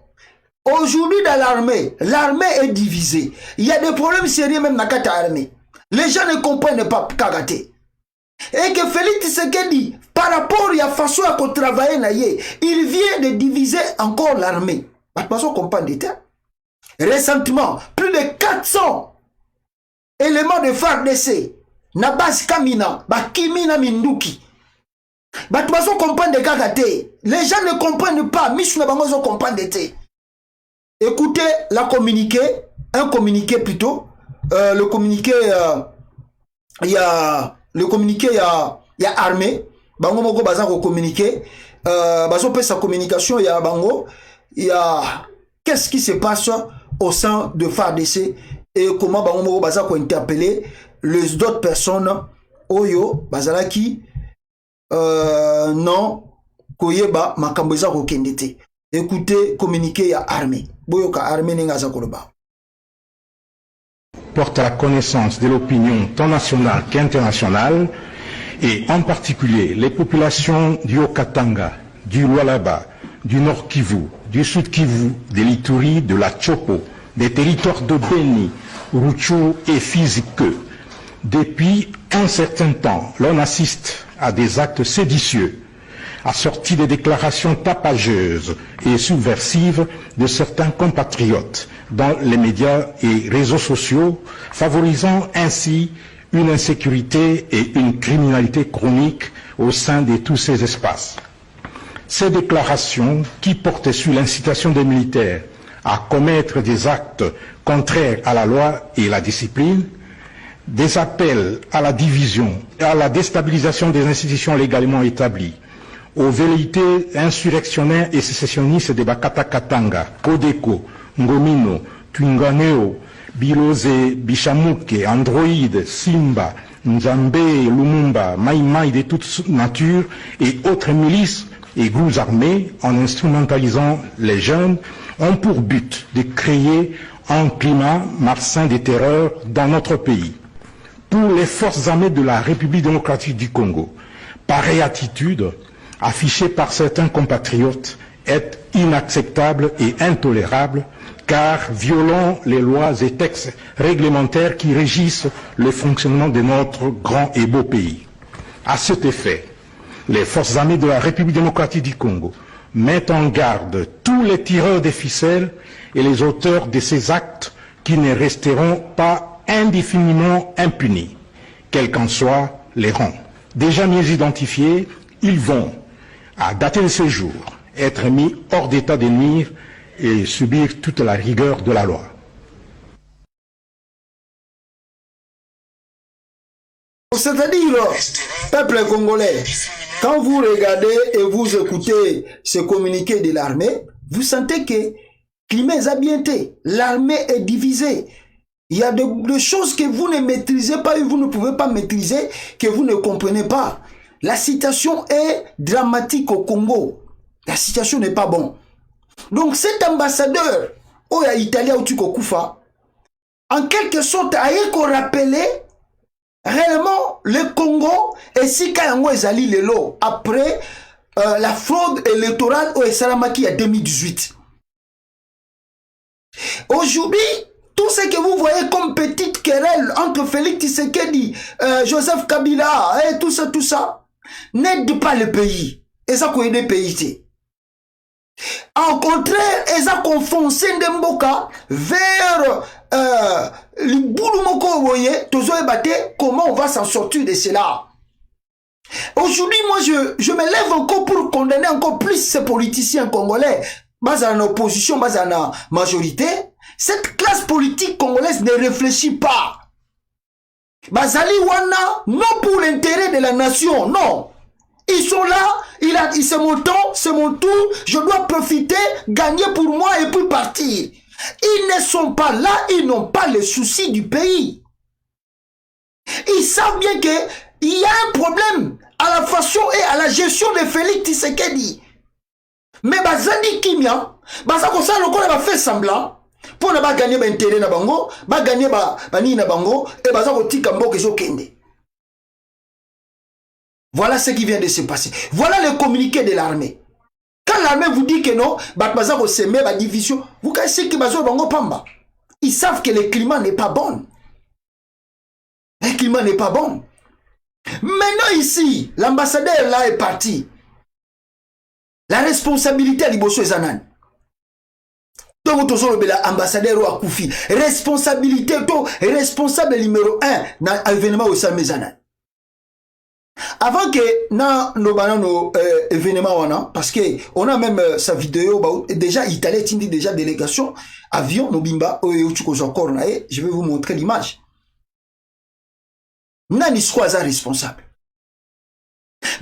aujourd'hui dans l'armée est divisée. Il y a des problèmes sérieux même dans la armée. Les gens ne comprennent pas Kagate. Et que Félix Tshisekedi, par rapport à la façon à travailler, il vient de diviser encore l'armée. Par façon comprendre d'État. Récemment, plus de 400 éléments de FARDC, Nabas Kamina, Bakimina Minduki. Par façon comprendre de Kagate. Les gens ne comprennent pas. Michou Nabangozo comprendre d'État. Écoutez un communiqué plutôt. Le communiqué, il y a armée. Bango moko baza ko communiquer. Bazo pe sa communication il y a bango. Il y a qu'est-ce qui se passe au sein de FARDC et comment bango moko baza ko interpeller les autres personnes. Oyo bazalaki non koyeba makambo eza ko kendete. Écoutez communiqué ya armée. Boyoka armée ningaza koloba. Porte à la connaissance de l'opinion tant nationale qu'internationale et en particulier les populations du Haut-Katanga, du Lualaba, du Nord Kivu, du Sud Kivu, de l'Ituri, de la Chopo, des territoires de Beni, Rutshuru et Fizi que, depuis un certain temps, l'on assiste à des actes séditieux, assortis des déclarations tapageuses et subversives de certains compatriotes dans les médias et réseaux sociaux, favorisant ainsi une insécurité et une criminalité chronique au sein de tous ces espaces. Ces déclarations, qui portaient sur l'incitation des militaires à commettre des actes contraires à la loi et la discipline, des appels à la division et à la déstabilisation des institutions légalement établies, aux velléités insurrectionnaires et sécessionnistes de Bakata Katanga, Kodeko, Ngomino, Twinganeo, Biloze, Bishamuke, Android, Simba, Nzambe, Lumumba, Maïmaï de toute nature et autres milices et groupes armés, en instrumentalisant les jeunes, ont pour but de créer un climat malsain de terreur dans notre pays. Pour les forces armées de la République démocratique du Congo, pareille attitude, affichée par certains compatriotes, est inacceptable et intolérable, car violant les lois et textes réglementaires qui régissent le fonctionnement de notre grand et beau pays. À cet effet, les forces armées de la République démocratique du Congo mettent en garde tous les tireurs de ficelles et les auteurs de ces actes qui ne resteront pas indéfiniment impunis, quels qu'en soient les rangs. Déjà mieux identifiés, ils vont, à dater de ce jour, être mis hors d'état de nuire et subir toute la rigueur de la loi. C'est-à-dire, peuple congolais, quand vous regardez et vous écoutez ce communiqué de l'armée, vous sentez que le climat est ambienté, l'armée est divisée. Il y a de choses que vous ne maîtrisez pas et vous ne pouvez pas maîtriser, que vous ne comprenez pas. La situation est dramatique au Congo. La situation n'est pas bonne. Donc cet ambassadeur, Oya Italia Otiko Kufa, en quelque sorte, a rappelé réellement le Congo et si Kayango Ezali Lelo après la fraude électorale au Salamaki en 2018. Aujourd'hui, tout ce que vous voyez comme petite querelle entre Félix Tshisekedi, Joseph Kabila et tout ça, n'aide pas le pays. Et ça quoi des pays. En contraire, ils ont confonsé Ndemboka vers le boulot moko voyez, comment on va s'en sortir de cela. Aujourd'hui, moi, je me lève encore pour condamner encore plus ces politiciens congolais, basés en opposition, basés en majorité. Cette classe politique congolaise ne réfléchit pas. Bazali Wana, non pour l'intérêt de la nation, non. Ils sont là, c'est mon temps, c'est mon tour, je dois profiter, gagner pour moi et puis partir. Ils ne sont pas là, ils n'ont pas les soucis du pays. Ils savent bien qu'il y a un problème à la façon et à la gestion de Félix Tshisekedi. Mais Bazali Kimia, Bazakosa Lokole va faire semblant pour ne pas gagner l'intérêt na bango, ba gagner bani na bango et Bazako Tikambo Kezo Kende. Voilà ce qui vient de se passer. Voilà le communiqué de l'armée. Quand l'armée vous dit que non, Bazako s'aimer la division, vous cassez que Bazako bango pamba. Ils savent que le climat n'est pas bon. Le climat n'est pas bon. Maintenant ici, l'ambassadeur là est parti. La responsabilité à Liboso Zanan. Donc, l'ambassadeur a Koufi. Responsabilité, responsable numéro 1 dans l'événement au Samezanan. Avant que nos événements, parce que on a même sa vidéo, déjà, Italie dit déjà délégation, avion, Nobimba, je vais vous montrer l'image. Nani soit responsable.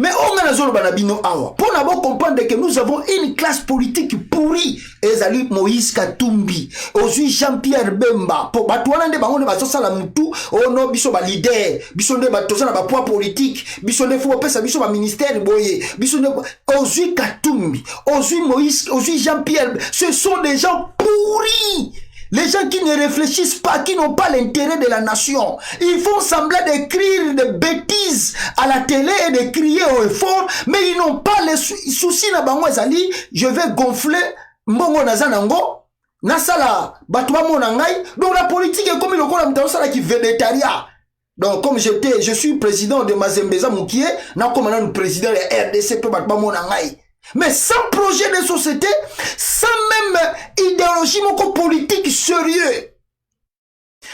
Mais on a zolo banabino awa. Pour d'abord comprendre que nous avons une classe politique pourrie. Ezali Moïse Katumbi, Ozui Jean-Pierre Bemba. Pour batouana de bango de basosa la mutu, ono biso ba leader, biso de batosa na ba poids politique, biso de fou pesa biso ba ministère boye, biso de Ozui Katumbi, Ozui Moïse, Ozui Jean-Pierre. Ce sont des gens pourris. Les gens qui ne réfléchissent pas, qui n'ont pas l'intérêt de la nation. Ils font semblant d'écrire des bêtises à la télé et de crier au fort, mais ils n'ont pas les soucis na bango ezali, je vais gonfler mbongo nazanango, nasala batwa monangai. Donc la politique est comme le kola mtaosala qui végétarien. Donc comme je suis président de Mazembeza Moukié, na comme le président de RDC peut batwa monangai. Mais sans projet de société, sans même idéologie politique sérieux.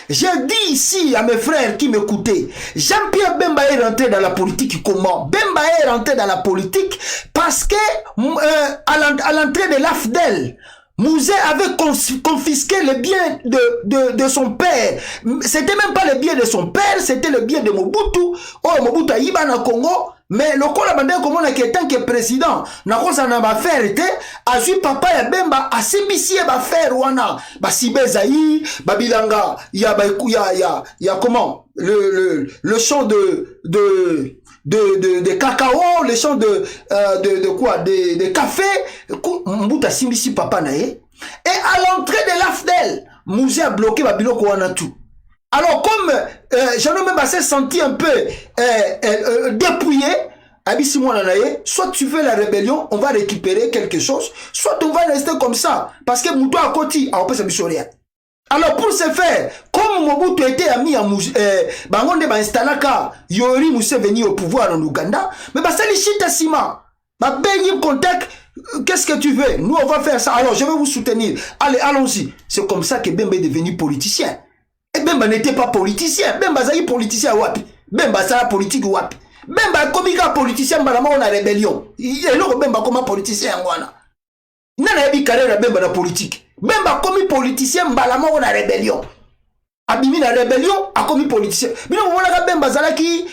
J'ai dit ici à mes frères qui m'écoutaient, Jean-Pierre Bemba est rentré dans la politique comment? Bemba est rentré dans la politique parce que à l'entrée de l'AFDEL, Mouzé avait confisqué les biens de son père. C'était même pas les biens de son père, c'était le bien de Mobutu. Oh, Mobutu a iba na Congo. Mais le Kola Bandé comme on a quelqu'un qui est président, n'a pas à faire été, a su papa ya Bemba, a CBC va faire wana, ba Sibezaï, Babilanga, il y a comment, le champ de cacao, le champ de quoi, de café, Mbuta Simbisi papa nae, et à l'entrée de l'AFDEL, Mouzé a bloqué Babiloko wana tout. Alors comme Jean-Noël s'est senti un peu dépouillé, soit tu fais la rébellion, on va récupérer quelque chose, soit on va rester comme ça, parce que Moutou a côté, on peut se rien. Alors pour ce faire, comme Mobutu était ami à Bangonde Instalaka, Yori Moussé venu au pouvoir en Ouganda, mais ça les chita sima, contact. Qu'est-ce que tu veux? Nous on va faire ça, alors je vais vous soutenir. Allez, allons-y. C'est comme ça que Bemba est devenu politicien. Et Bemba n'était pas politicien. Bemba zaï politicien wapi. Bemba ça politique wapi. Bemba comme il politicien balama on a rébellion. Il est là Bemba comme politicien wana. Nana yabi carrière Bemba na politique. Bemba comme politicien balama on a rébellion. Abimi na rébellion a comme politicien. Mais on a Bemba zalaki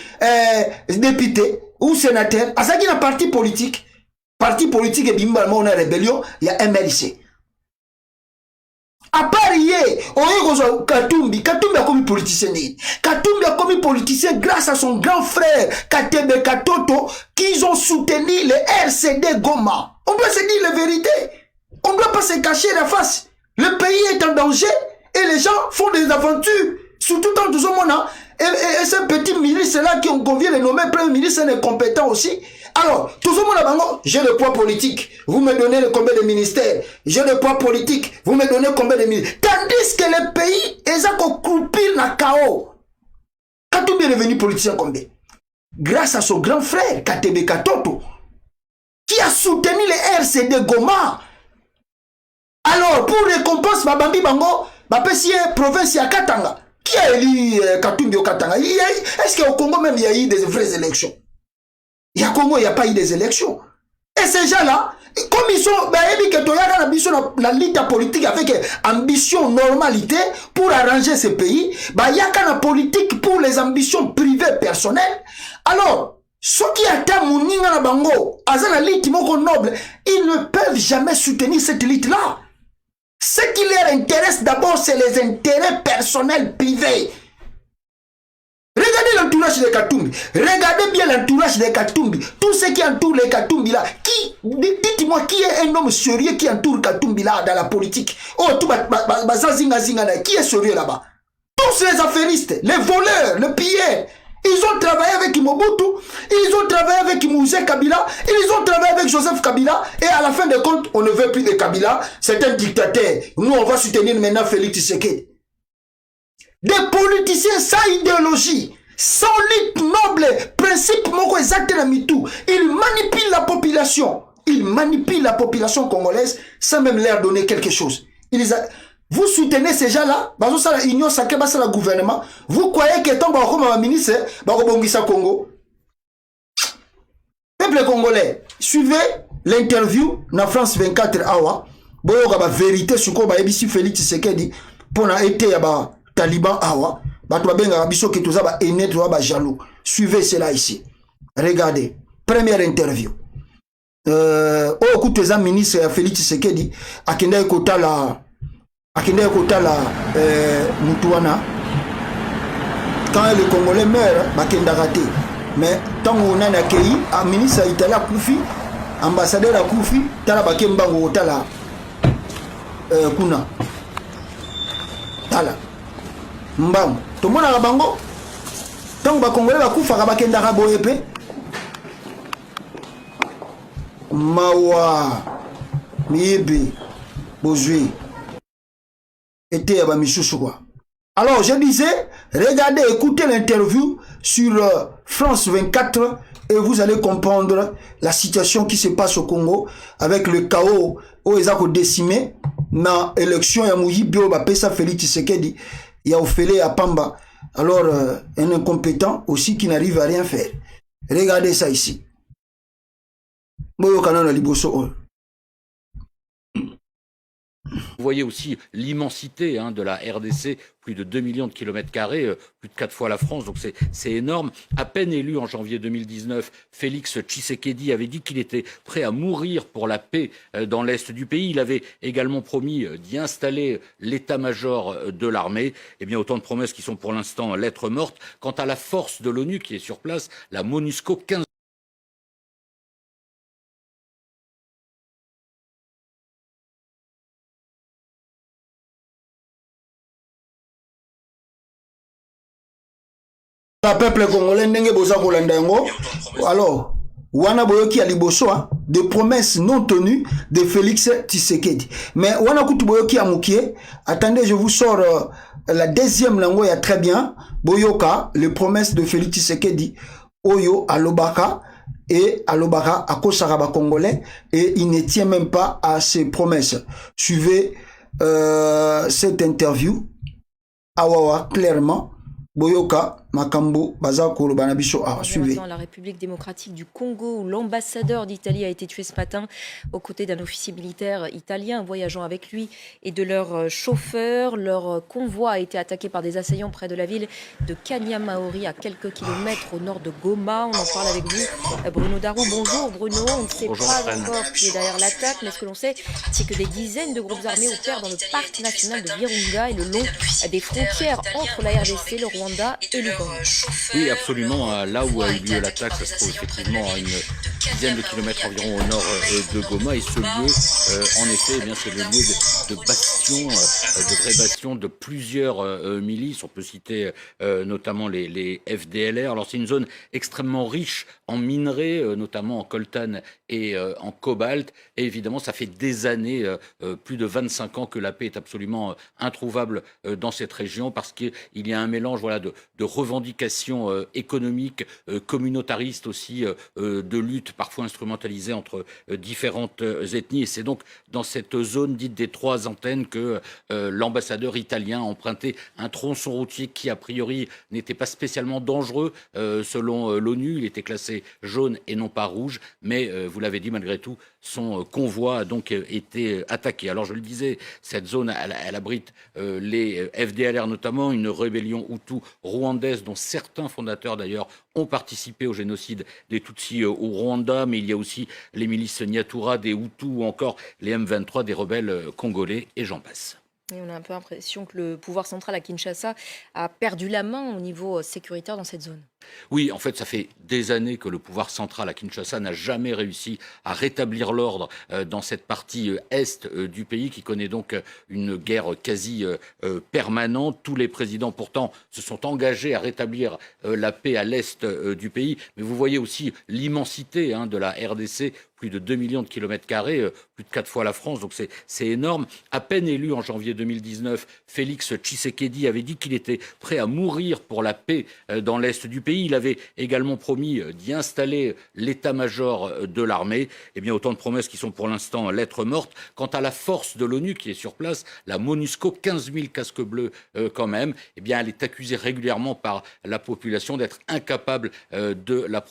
député ou sénateur. Azaki na parti politique. Parti politique et bimba balama on a rébellion, il y a MLC. À part hier, Katumbi a commis politicien. Katumbi a commis politicien grâce à son grand frère Katebe Katoto qui ont soutenu les RCD Goma. On doit se dire la vérité. On ne doit pas se cacher la face. Le pays est en danger et les gens font des aventures. Surtout dans tout ce monde. Et ce petit ministre-là qui ont convié le nommer premier ministre est incompétent aussi. Alors, tout ce monde, j'ai le poids politique. Vous me donnez combien de ministères? J'ai le poids politique. Vous me donnez combien de ministères? Tandis que le pays est à croupir dans le chaos. Katumbi est devenu politicien combien? Grâce à son grand frère, Katebe Katoto, qui a soutenu les RCD Goma. Alors, pour récompense, Babambi Bango, Bapesi province à Katanga. Qui a élu Katumbi au Katanga? Est-ce qu'au Congo même il y a eu des vraies élections? Il y a Congo, il n'y a pas eu des élections. Et ces gens-là, comme ils sont, la lutte politique avec ambition, normalité, pour arranger ce pays, il y a qu'une politique pour les ambitions privées, personnelles. Alors, ceux qui attendent Mouninga na Bango, la lutte noble, ils ne peuvent jamais soutenir cette lutte-là. Ce qui leur intéresse d'abord, c'est les intérêts personnels privés. Regardez l'entourage de Katumbi. Regardez bien l'entourage de Katumbi. Tout ce qui entoure les Katumbi là. Dites-moi qui est un homme sérieux qui entoure Katumbi là dans la politique. Oh, tout qui est sérieux là-bas? Tous les affairistes, les voleurs, les pilleurs. Ils ont travaillé avec Mobutu, ils ont travaillé avec Mouzé Kabila, ils ont travaillé avec Joseph Kabila, et à la fin de compte, on ne veut plus de Kabila, c'est un dictateur. Nous, on va soutenir maintenant Félix Tshisekedi. Des politiciens sans idéologie, sans lutte noble, principe moko exact na mitou. Ils manipulent la population. Ils manipulent la population congolaise sans même leur donner quelque chose. Vous soutenez ces gens-là, la union sacrée, le gouvernement. Vous croyez que tant que ministre, Congo. Peuple congolais, suivez l'interview dans France 24 Awa. Boyo la vérité sur quoi Félix Tshisekedi pour na été ya Taliban Awa. Benga biso que tout ça ba ene tout ba jaloux. Suivez cela ici. Regardez. Première interview. Écoutez un ministre Félix Tshisekedi akenda kotala Mutuana. Quand les Congolais meurent, bakenda raté. Mais tant qu'on a accueilli un ministre italien Koufi, ambassadeur à Koufi, tala bakemba tala kuna. Tala. Mbam. Tout le monde a bango. Tant que Congolais bakufa bakenda rabo épée. Mawa Miebe Bozui était à Michouchoua. Alors je disais, regardez, écoutez l'interview sur France 24 et vous allez comprendre la situation qui se passe au Congo avec le chaos où ils ont décimé dans l'élection ya Mouyibio Bapesa Félix Tshisekedi, il y a Ophélie à Pamba. Alors un incompétent aussi qui n'arrive à rien faire. Regardez ça ici. Vous voyez aussi l'immensité de la RDC, plus de 2 millions de kilomètres carrés, plus de 4 fois la France, donc c'est énorme. À peine élu en janvier 2019, Félix Tshisekedi avait dit qu'il était prêt à mourir pour la paix dans l'est du pays. Il avait également promis d'y installer l'état-major de l'armée. Eh bien, autant de promesses qui sont pour l'instant lettres mortes. Quant à la force de l'ONU qui est sur place, la MONUSCO, 15 le peuple congolais ndenge boza kolanda yango. Alors wana boyoki ya liboso des promesses non tenues de Félix Tshisekedi. Mais wana kutu boyoki ya mukie. Attendez, je vous sors la deuxième langue ya très bien. Boyoka les promesses de Félix Tshisekedi oyo alobaka et alobaka akosaka ba congolais et il ne tient même pas à ses promesses. Suivez cette interview. Awawa clairement boyoka makambo baza koloba na biso a suivre. Dans la République démocratique du Congo, où l'ambassadeur d'Italie a été tué ce matin aux côtés d'un officier militaire italien voyageant avec lui et de leur chauffeur. Leur convoi a été attaqué par des assaillants près de la ville de Kanyamaori, à quelques kilomètres au nord de Goma. On en parle avec vous, Bruno Darou. Bonjour Bruno, on ne sait pas encore qui est derrière l'attaque, mais ce que l'on sait, c'est que des dizaines de groupes armés opèrent dans le parc national de Virunga et le long des frontières entre la RDC, le Rwanda et l'Ouganda. Oui, absolument. Là où a eu lieu l'attaque, ça se trouve effectivement à une dizaine de kilomètres environ au nord de Goma. Et ce lieu, en effet, eh bien, c'est le lieu de bastion, de vraie bastion de plusieurs milices. On peut citer notamment les FDLR. Alors c'est une zone extrêmement riche en minerais, notamment en coltan et en cobalt. Et évidemment, ça fait des années, plus de 25 ans, que la paix est absolument introuvable dans cette région, parce qu'il y a un mélange, voilà, de revendications économiques, communautaristes aussi, de lutte parfois instrumentalisée entre différentes ethnies. Et c'est donc dans cette zone dite des trois antennes que l'ambassadeur italien a emprunté un tronçon routier qui, a priori, n'était pas spécialement dangereux selon l'ONU. Il était classé jaune et non pas rouge, mais vous l'avez dit, malgré tout, son convoi a donc été attaqué. Alors je le disais, cette zone, elle abrite les FDLR notamment, une rébellion Hutu rwandaise dont certains fondateurs d'ailleurs ont participé au génocide des Tutsis au Rwanda, mais il y a aussi les milices Nyatura des Hutus ou encore les M23 des rebelles congolais, et j'en passe. Et on a un peu l'impression que le pouvoir central à Kinshasa a perdu la main au niveau sécuritaire dans cette zone. Oui, en fait, ça fait des années que le pouvoir central à Kinshasa n'a jamais réussi à rétablir l'ordre dans cette partie est du pays, qui connaît donc une guerre quasi permanente. Tous les présidents, pourtant, se sont engagés à rétablir la paix à l'est du pays. Mais vous voyez aussi l'immensité de la RDC, plus de 2 millions de kilomètres carrés, plus de 4 fois la France, donc c'est énorme. À peine élu en janvier 2019, Félix Tshisekedi avait dit qu'il était prêt à mourir pour la paix dans l'est du pays. Il avait également promis d'y installer l'état-major de l'armée. Eh bien, autant de promesses qui sont pour l'instant lettres mortes. Quant à la force de l'ONU qui est sur place, la MONUSCO, 15 000 casques bleus quand même, eh bien, elle est accusée régulièrement par la population d'être incapable de la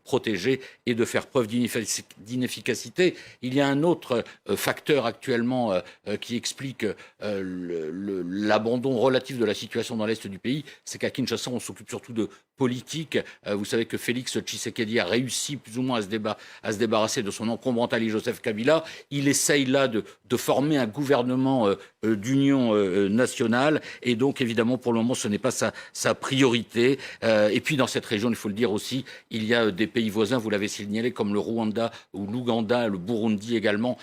protéger et de faire preuve d'inefficacité. Il y a un autre facteur actuellement qui explique l'abandon relatif de la situation dans l'est du pays, c'est qu'à Kinshasa, on s'occupe surtout de politique. Vous savez que Félix Tshisekedi a réussi plus ou moins à se débarrasser de son encombrant allié Joseph Kabila. Il essaye là de former un gouvernement d'union nationale, et donc évidemment pour le moment ce n'est pas sa priorité. Et puis dans cette région, il faut le dire aussi, il y a des pays voisins, vous l'avez signalé, comme le Rwanda ou l'Ouganda, le Burundi également,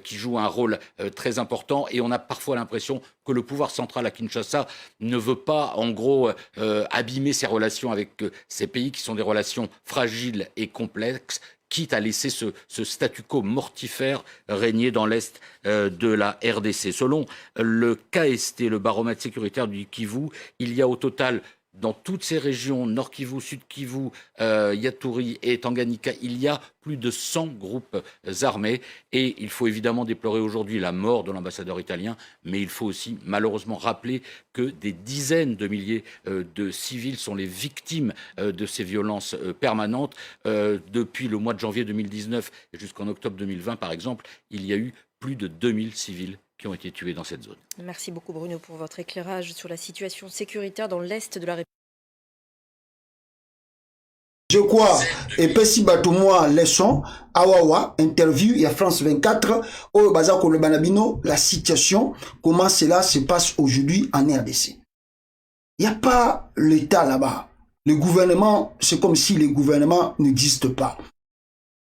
qui jouent un rôle très important, et on a parfois l'impression que le pouvoir central à Kinshasa ne veut pas, en gros, abîmer ses relations avec ces pays qui sont des relations fragiles et complexes, quitte à laisser ce statu quo mortifère régner dans l'est de la RDC. Selon le KST, le baromètre sécuritaire du Kivu, il y a au total, dans toutes ces régions, Nord Kivu, Sud Kivu, Yaturi et Tanganyika, il y a plus de 100 groupes armés. Et il faut évidemment déplorer aujourd'hui la mort de l'ambassadeur italien, mais il faut aussi malheureusement rappeler que des dizaines de milliers de civils sont les victimes de ces violences permanentes. Depuis le mois de janvier 2019 jusqu'en octobre 2020, par exemple, il y a eu plus de 2000 civils qui ont été tués dans cette zone. Merci beaucoup Bruno pour votre éclairage sur la situation sécuritaire dans l'est de la République. Je crois, et pesi moi leçon, Awawa, interview, il y a France 24, au Bazako le Banabino, la situation, comment cela se passe aujourd'hui en RDC. Il n'y a pas l'État là-bas. Le gouvernement, c'est comme si le gouvernement n'existe pas.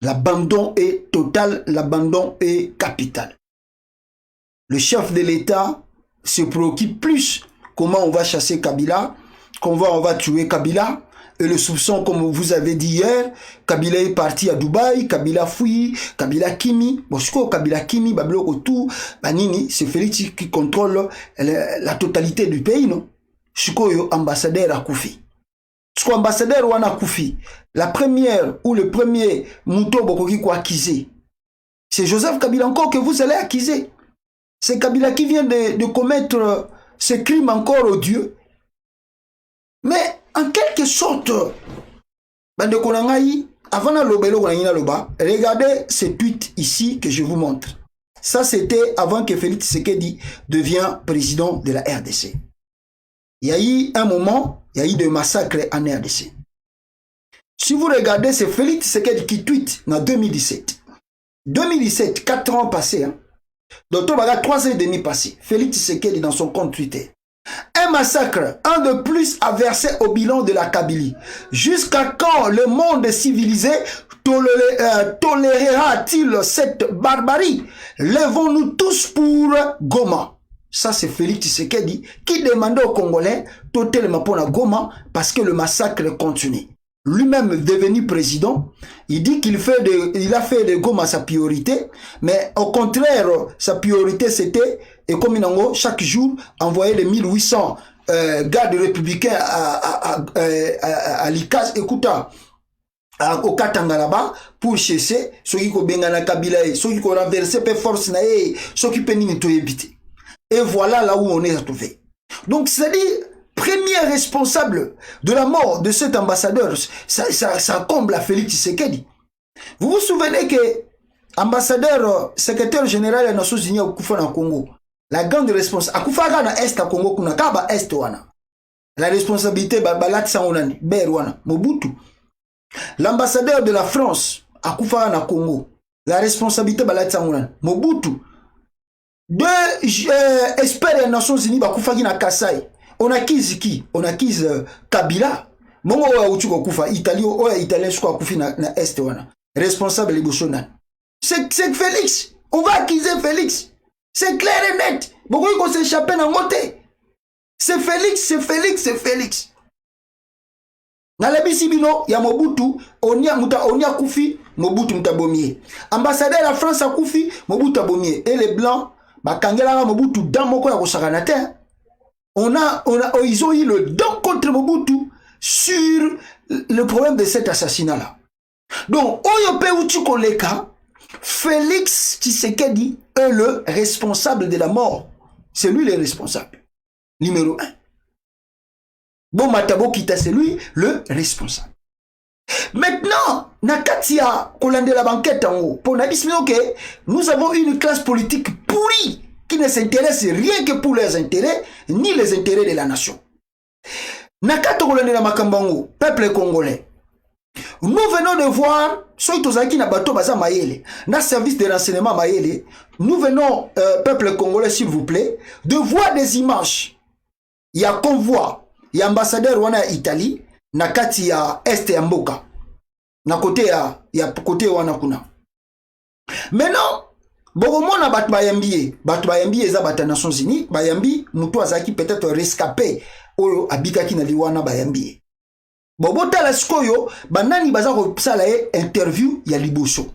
L'abandon est total, l'abandon est capital. Le chef de l'État se préoccupe plus comment on va chasser Kabila, comment on va tuer Kabila. Et le soupçon, comme vous avez dit hier, Kabila est parti à Dubaï, Kabila fouille, Kabila Kimi. Bon, ce que Kabila Kimi, Bablo tout, Banini, c'est Félix qui contrôle la totalité du pays, non? Ce que ambassadeur a Koufi. Ce que ambassadeur Wana Koufi. La première ou le premier Mouto Bokoki ko accusé. C'est Joseph Kabila encore que vous allez accuser. C'est Kabila qui vient de commettre ce crime encore odieux. Mais en quelque sorte, avant regardez ce tweet ici que je vous montre. Ça, c'était avant que Félix Tshisekedi devienne président de la RDC. Il y a eu un moment, il y a eu des massacres en RDC. Si vous regardez, c'est Félix Tshisekedi qui tweet en 2017. 2017, 4 ans passés. Hein. Donc, il y a 3 ans et demi passés. Félix Tshisekedi dans son compte Twitter. Un massacre, un de plus à verser au bilan de la Kabylie. Jusqu'à quand le monde civilisé tolérera-t-il cette barbarie? Lèvons-nous tous pour Goma. Ça, c'est Félix Tshisekedi qui demandait aux Congolais totalement pour la Goma parce que le massacre continue. Lui-même devenu président, il dit qu'il a fait de Goma sa priorité, mais au contraire, sa priorité c'était, et comme il chaque jour, envoyer les 1800 gardes républicains à l'ICAS, écoutez, au Katanga là-bas, pour chasser ceux qui ont bengana Kabila, ceux qui ont renversé per force, ceux qui peuvent nous éviter. Et voilà là où on est retrouvé. Donc, c'est-à-dire, premier responsable de la mort de cet ambassadeur, ça comble à Félix Tshisekedi. Vous vous souvenez que ambassadeur, secrétaire général des Nations Unies au Congo, la grande responsabilité, Akufa na Est à Congo, kuna kaba Est wana. La responsabilité, balat saonani, berwana, Mobutu. L'ambassadeur de la France, Akufa na Congo, la responsabilité, balat saonani, Mobutu. Deux experts des Nations Unies, Bakufa na Kasai. On acquise qui? On acquise Kabila. Mongo wa uchuko kufa Italie oya italien soko kufi na Est wana. Responsable libosona. C'est Félix. On va acquiser Félix. C'est clair et net. Beaucoup qu'on s'échappe dans moté. C'est Félix, c'est Félix, c'est Félix. Na la bisibino ya Mobutu, onia kufi, Mobutu mutabomie. Ambassadeur de la France a kufi, Mobutu abomie. Et les blancs, bakangela Mobutu dans moko ya kosakanate. Ils ont eu le don contre Mobutu sur le problème de cet assassinat-là. Donc, Oyope Uchikoleka, Félix Tshisekedi est le responsable de la mort. C'est lui le responsable. Numéro 1. Bon, Matabo Kita, c'est lui le responsable. Maintenant, Nakatia, Kolande la banquette en haut, pour que nous avons une classe politique pourrie qui ne s'intéresse rien que pour leurs intérêts, ni les intérêts de la nation. Nakato Kolande la Makambango, peuple congolais. Nous venons de voir, Soitozaki na bateau baza Mayele, na service de renseignement Mayele, nous venons, peuple congolais s'il vous plaît, de voir des images. Il y a convoi, il y a ambassadeur wana Italie, na kati ya Est ya Mboka. Na côté ya côté wana kuna. Maintenant, Bogomona bat bayambi eza bata Nations Unies, bayambi mutu azaki peut-être rescapé oyo abikaki na liwana bayambi. Bobota la skoyo, banani baza ko sala interview ya liboso.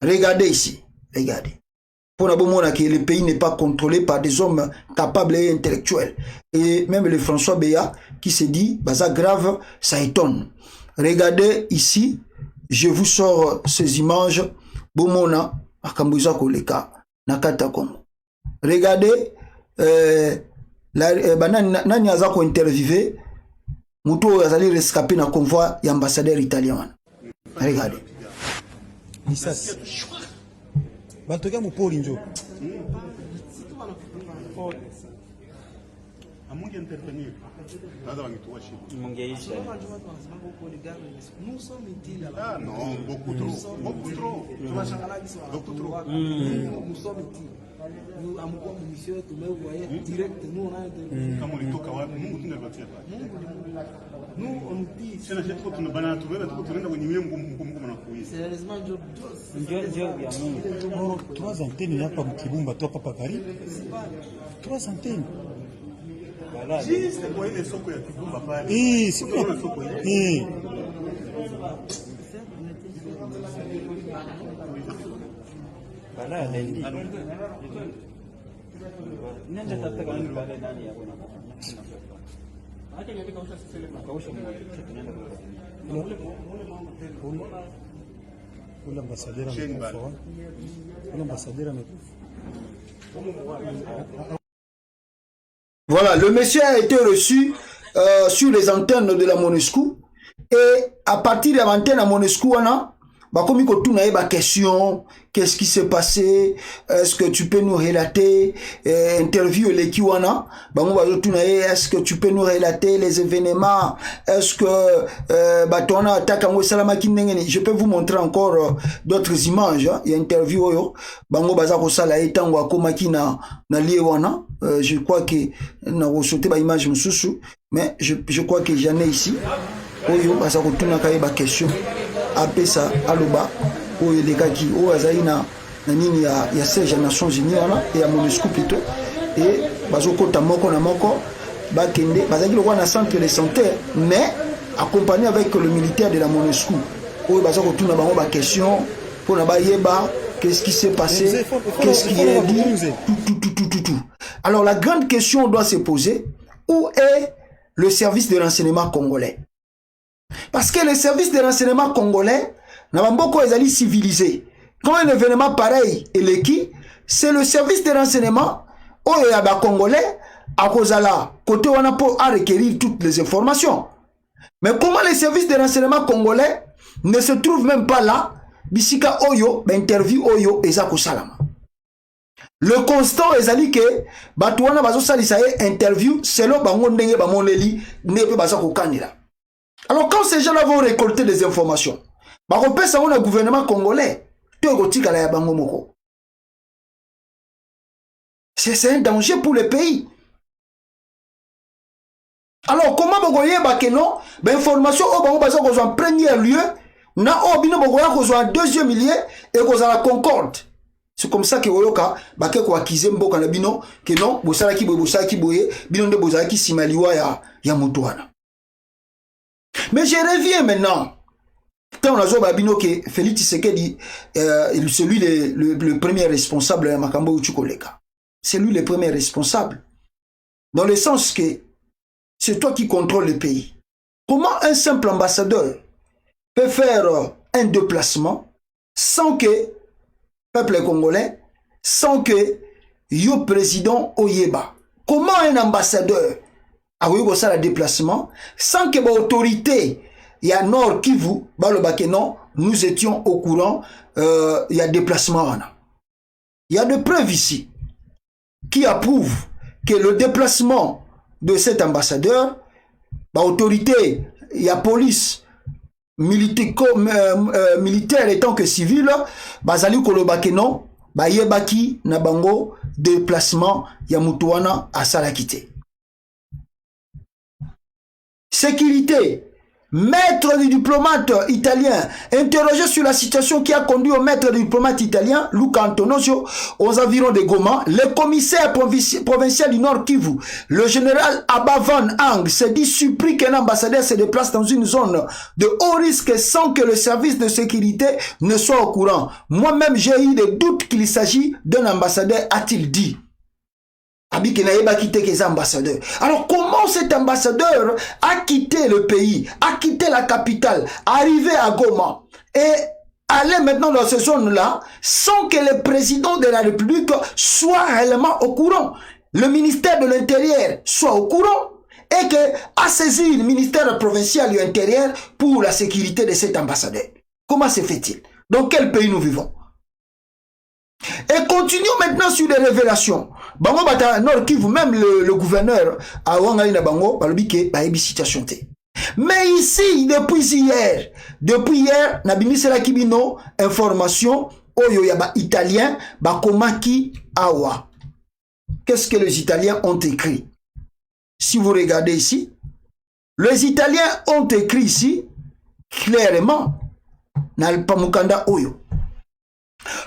Regardez ici, regardez. Pour la bomona que le pays n'est pas contrôlé par des hommes capables et intellectuels. Et même le François Béat qui se dit, baza grave, ça étonne. Regardez ici, je vous sors ces images, bomona, akambuza koleka, nakata kongo. Regardez, nani aza ko interviewé, muto azali rescapé na convoi ya ambassadeur italien. Regardez. Misasi. Batoka mupoli njo. Amungi intervenir. Nada wangitoa shida. Mungeisha. Nous sommes utiles. Ah non, beaucoup trop. Beaucoup trop. Beaucoup trop. Nous sommes utiles. Nous amkuwa mission tumevoye direct nous on a kama ulitoka wapi Mungu tungepatia pale. Nous on dit sina chetu tunabana tuwewe tunaenda kwenye Mungu mnakuiza. Sérieusement ndio ya Mungu. 3 antennes hapa mkibumba tu hapa Paris. 3 antennes. Voilà. Juste kwa ile soko ya kibumba pale. Si kwa soko ile. Voilà, voilà, le monsieur a été reçu sur les antennes de la MONUSCO. Et à partir de l'antenne à MONUSCO, comme il y a des questions, qu'est-ce qui s'est passé, est-ce que tu peux nous relater, interview les Kiwana, est-ce que tu peux nous relater les événements, est-ce que, je peux vous montrer encore d'autres images, il y a interview, je crois que, mais je crois que j'en ai ici, question. Apesa aloba oyo elekaki oyo azali na nini ya siège ya Nations Unies wana et ya MONUSCO plutôt et bazokota moko na moko bakende bazaki lokwa na centre de santé mais accompagné avec le militaire de la MONUSCO oyo bazokotuna bango ba question pour na bayeba qu'est-ce qui s'est passé, qu'est-ce qui est dit, tout. Alors la grande question doit se poser, où est le service de renseignement congolais? Parce que le service de renseignement congolais n'a pas été civilisé. Quand un événement pareil est l'équipe, c'est le service de renseignement où il y a des Congolais à cause de là, côté où on a pour requérir toutes les informations. Mais comment les services de renseignement congolais ne se trouvent même pas là, bisika oyo, interview oyo, ezako salama. Le constant est que batouana bazo salisa interview, selon bango ndenge bamoneli, nepe bazako kanila. Alors quand ces gens-là vont récolter des informations, le gouvernement congolais, c'est un danger pour le pays. Alors comment vous voyez que non, l'information en premier lieu, en deuxième lieu et en concorde. C'est comme ça que Oyoka, acquise mboka na bino, que non, bosala ki boye, bino de bozala ki simaliwa ya mutuana. Mais je reviens maintenant. Tant on a babino que Félix Tshisekedi, c'est lui le premier responsable de Makambo Uchukoleka. C'est lui le premier responsable. Dans le sens que c'est toi qui contrôles le pays. Comment un simple ambassadeur peut faire un déplacement sans que peuple congolais, sans que yo président Oyeba? Comment un ambassadeur a eu ça le déplacement sans que l'autorité il y a Nord Kivu, non, nous étions au courant, il y a déplacement. Il y a des preuves ici qui approuvent que le déplacement de cet ambassadeur, l'autorité, il y a police, militaire étant que civil, bazali kolobake non, yebaki na bango déplacement ya mutuana à Salakité. Sécurité. Maître du diplomate italien, interrogé sur la situation qui a conduit au maître du diplomate italien, Luca Antonosio, aux environs de Goma, le commissaire provincial du Nord Kivu, le général Abba Van Hang, s'est dit surpris qu'un ambassadeur se déplace dans une zone de haut risque sans que le service de sécurité ne soit au courant. Moi-même, j'ai eu des doutes qu'il s'agit d'un ambassadeur, a-t-il dit. Alors comment cet ambassadeur a quitté le pays, a quitté la capitale, arrivé à Goma et aller maintenant dans ces zones-là sans que le président de la République soit réellement au courant, le ministère de l'Intérieur soit au courant et que a saisi le ministère provincial de l'Intérieur pour la sécurité de cet ambassadeur? Comment se fait-il? Dans quel pays nous vivons? Et continuons maintenant sur les révélations. Bango bata Nord Kivu, même le gouverneur a wangalina bango balobike ba ebi situation te. Mais ici depuis hier na bimisela kibino information oyo ya ba italien ba komaki awa. Qu'est-ce que les Italiens ont écrit? Si vous regardez ici, les Italiens ont écrit ici clairement na pamukanda oyo.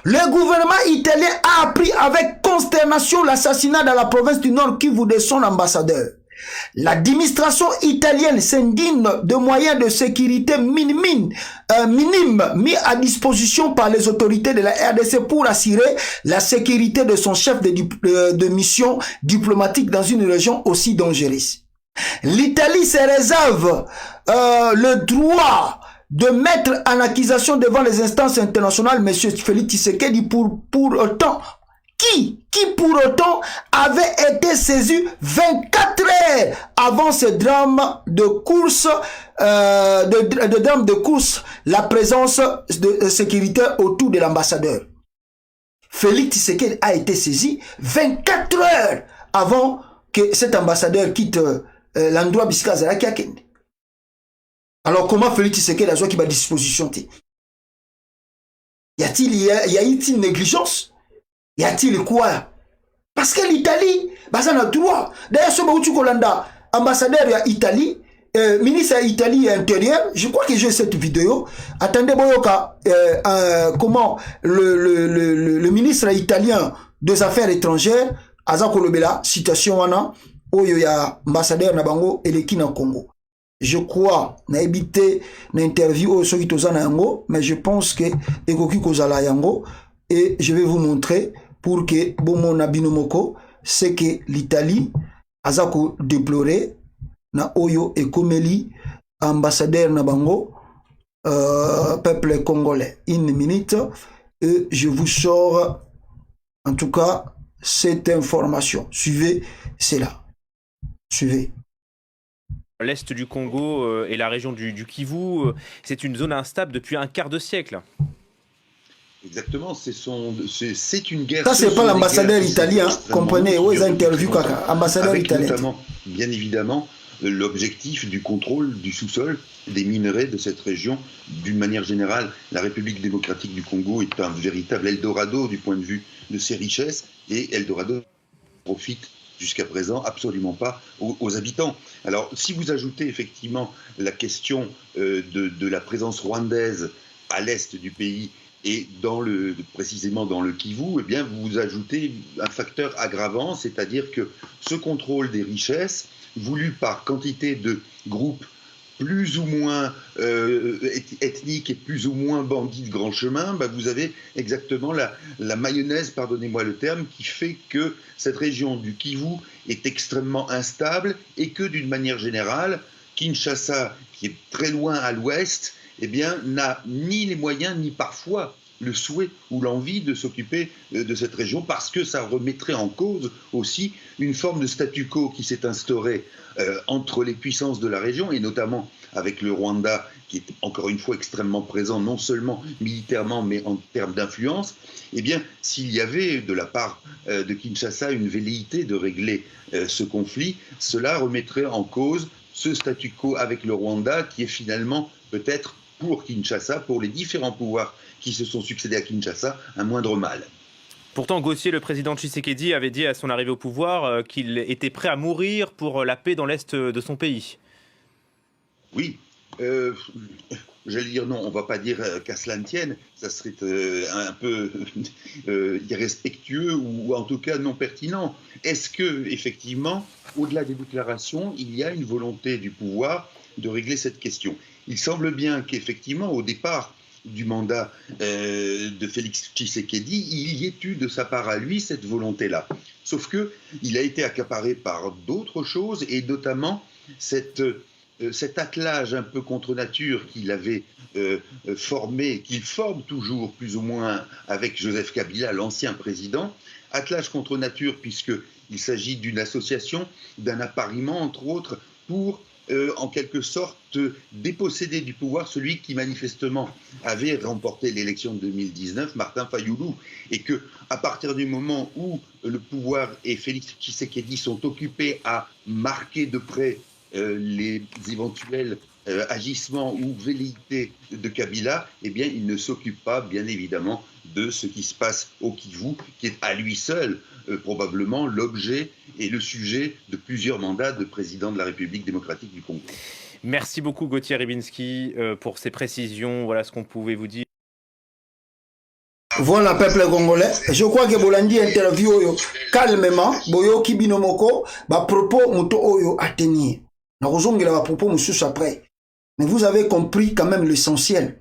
Le gouvernement italien a appris avec consternation l'assassinat dans la province du Nord Kivu de son ambassadeur. L'administration italienne s'indigne de moyens de sécurité minimes mis à disposition par les autorités de la RDC pour assurer la sécurité de son chef de mission diplomatique dans une région aussi dangereuse. L'Italie se réserve le droit de mettre en accusation devant les instances internationales M. Félix Tshisekedi pour autant. Qui qui pour autant avait été saisi 24 heures avant ce drame de course, drame de course, la présence de sécurité autour de l'ambassadeur. Félix Tshisekedi a été saisi 24 heures avant que cet ambassadeur quitte l'endroit bisika azalaki akende. Alors comment Félix Tshisekedi a joué qui va disposition? Y a-t-il une négligence? Y a-t-il quoi? Parce que l'Italie, ça n'a droit. D'ailleurs, ce que tu ambassadeur de l'Italie, ministre de l'Italie intérieur, je crois que j'ai cette vidéo. Attendez, Boyoka, comment le ministre italien des Affaires étrangères, Azako Lobela, citation wana, oyo ya ambassadeur Nabango et l'équipe na Congo. Je crois, na évité na interview au soki tozana yango, mais je pense que ekoki kozala yango et je vais vous montrer pour que bomo na binomoko, c'est que l'Italie azako déplorer na oyo ekomeli ambassadeur na bango peuple congolais. Une minute et je vous sors en tout cas cette information. Suivez cela. Suivez. L'Est du Congo et la région du Kivu, c'est une zone instable depuis un quart de siècle. Exactement, c'est une guerre. Ça, c'est pas l'ambassadeur italien, comprenez, où ils interviewent ambassadeur italien. Notamment, bien évidemment, l'objectif du contrôle du sous-sol des minerais de cette région. D'une manière générale, la République démocratique du Congo est un véritable Eldorado du point de vue de ses richesses, et Eldorado profite jusqu'à présent absolument pas aux habitants. Alors, si vous ajoutez effectivement la question de la présence rwandaise à l'est du pays et précisément dans le Kivu, eh bien, vous ajoutez un facteur aggravant, c'est-à-dire que ce contrôle des richesses, voulu par quantité de groupes plus ou moins ethniques et plus ou moins bandits de grand chemin, vous avez exactement la mayonnaise, pardonnez-moi le terme, qui fait que cette région du Kivu est extrêmement instable et que d'une manière générale, Kinshasa, qui est très loin à l'ouest, eh bien, n'a ni les moyens ni parfois le souhait ou l'envie de s'occuper de cette région, parce que ça remettrait en cause aussi une forme de statu quo qui s'est instaurée entre les puissances de la région, et notamment avec le Rwanda, qui est encore une fois extrêmement présent, non seulement militairement, mais en termes d'influence. Eh bien, s'il y avait de la part de Kinshasa une velléité de régler ce conflit, cela remettrait en cause ce statu quo avec le Rwanda, qui est finalement peut-être pour Kinshasa, pour les différents pouvoirs qui se sont succédés à Kinshasa, un moindre mal. Pourtant, Gauthier, le président Tshisekedi, avait dit à son arrivée au pouvoir qu'il était prêt à mourir pour la paix dans l'est de son pays. Oui, j'allais dire non, on ne va pas dire qu'à cela ne tienne, ça serait un peu irrespectueux ou en tout cas non pertinent. Est-ce que, effectivement, au-delà des déclarations, il y a une volonté du pouvoir de régler cette question? Il semble bien qu'effectivement, au départ du mandat de Félix Tshisekedi, il y ait eu de sa part à lui cette volonté-là. Sauf qu'il a été accaparé par d'autres choses, et notamment cet attelage un peu contre nature qu'il avait formé, qu'il forme toujours plus ou moins avec Joseph Kabila, l'ancien président. Attelage contre nature puisqu'il s'agit d'une association, d'un appariement entre autres, pour en quelque sorte déposséder du pouvoir celui qui manifestement avait remporté l'élection de 2019, Martin Fayoulou, et que à partir du moment où le pouvoir et Félix Tshisekedi sont occupés à marquer de près les éventuels agissements ou velléités de Kabila, eh bien, il ne s'occupe pas, bien évidemment, de ce qui se passe au Kivu, qui est à lui seul probablement l'objet et le sujet de plusieurs mandats de président de la République démocratique du Congo. Merci beaucoup Gauthier Ribinski pour ces précisions. Voilà ce qu'on pouvait vous dire. Voilà, peuple congolais. Je crois que Bolandi interview oyo calmement, boyo kibinomoko, ba propos muto oyo a tenir. Na kozongela ba propos mususu après. Mais vous avez compris quand même l'essentiel.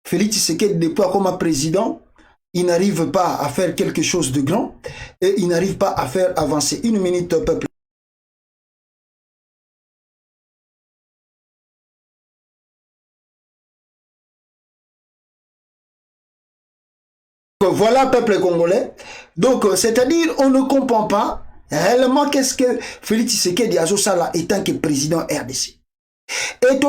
Félix Tshisekedi déploie comme président, il n'arrive pas à faire quelque chose de grand et il n'arrive pas à faire avancer. Une minute, peuple. Voilà, peuple congolais. Donc, c'est-à-dire, on ne comprend pas réellement qu'est-ce que Félix Tshisekedi Azosala étant que président RDC. Et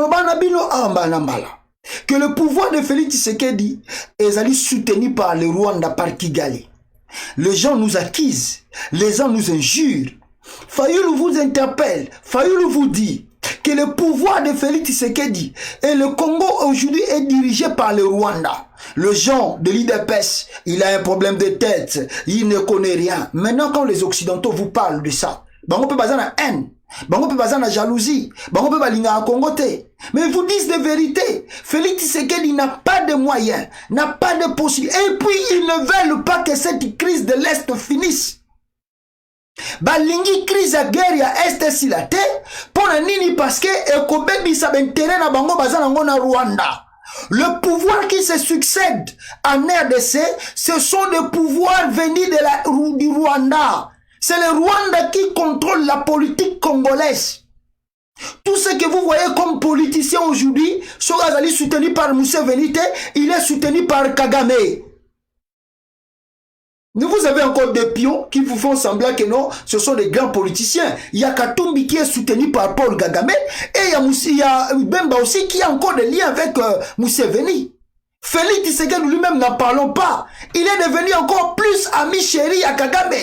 que le pouvoir de Félix Tshisekedi est soutenu par le Rwanda, par Kigali. Les gens nous accusent, les gens nous injurent. Fayoulou vous interpelle, Fayoulou vous dit que le pouvoir de Félix Tshisekedi et le Congo aujourd'hui est dirigé par le Rwanda. Le genre de l'IDPS, il a un problème de tête, il ne connaît rien. Maintenant, quand les Occidentaux vous parlent de ça, on peut baser la haine, on peut baser la jalousie, on peut baser la congoté. Mais ils vous disent de vérité. Félix Tshisekedi n'a pas de moyens, n'a pas de possibilité. Et puis, ils ne veulent pas que cette crise de l'Est finisse. Balingi crise à guerre ya Est silate, pour nini parce que ekobebi sa bentere na bango bazana ngona Rwanda. Le pouvoir qui se succède en RDC, ce sont des pouvoirs venus du Rwanda. C'est le Rwanda qui contrôle la politique congolaise. Tout ce que vous voyez comme politicien aujourd'hui, Sogazali soutenu par Moussa Venite, il est soutenu par Kagame. Vous avez encore des pions qui vous font semblant que non, ce sont des grands politiciens. Il y a Katumbi qui est soutenu par Paul Kagame et il y a Bemba aussi qui a encore des liens avec Museveni. Félix Tshisekedi lui-même n'en parlons pas. Il est devenu encore plus ami chéri à Kagame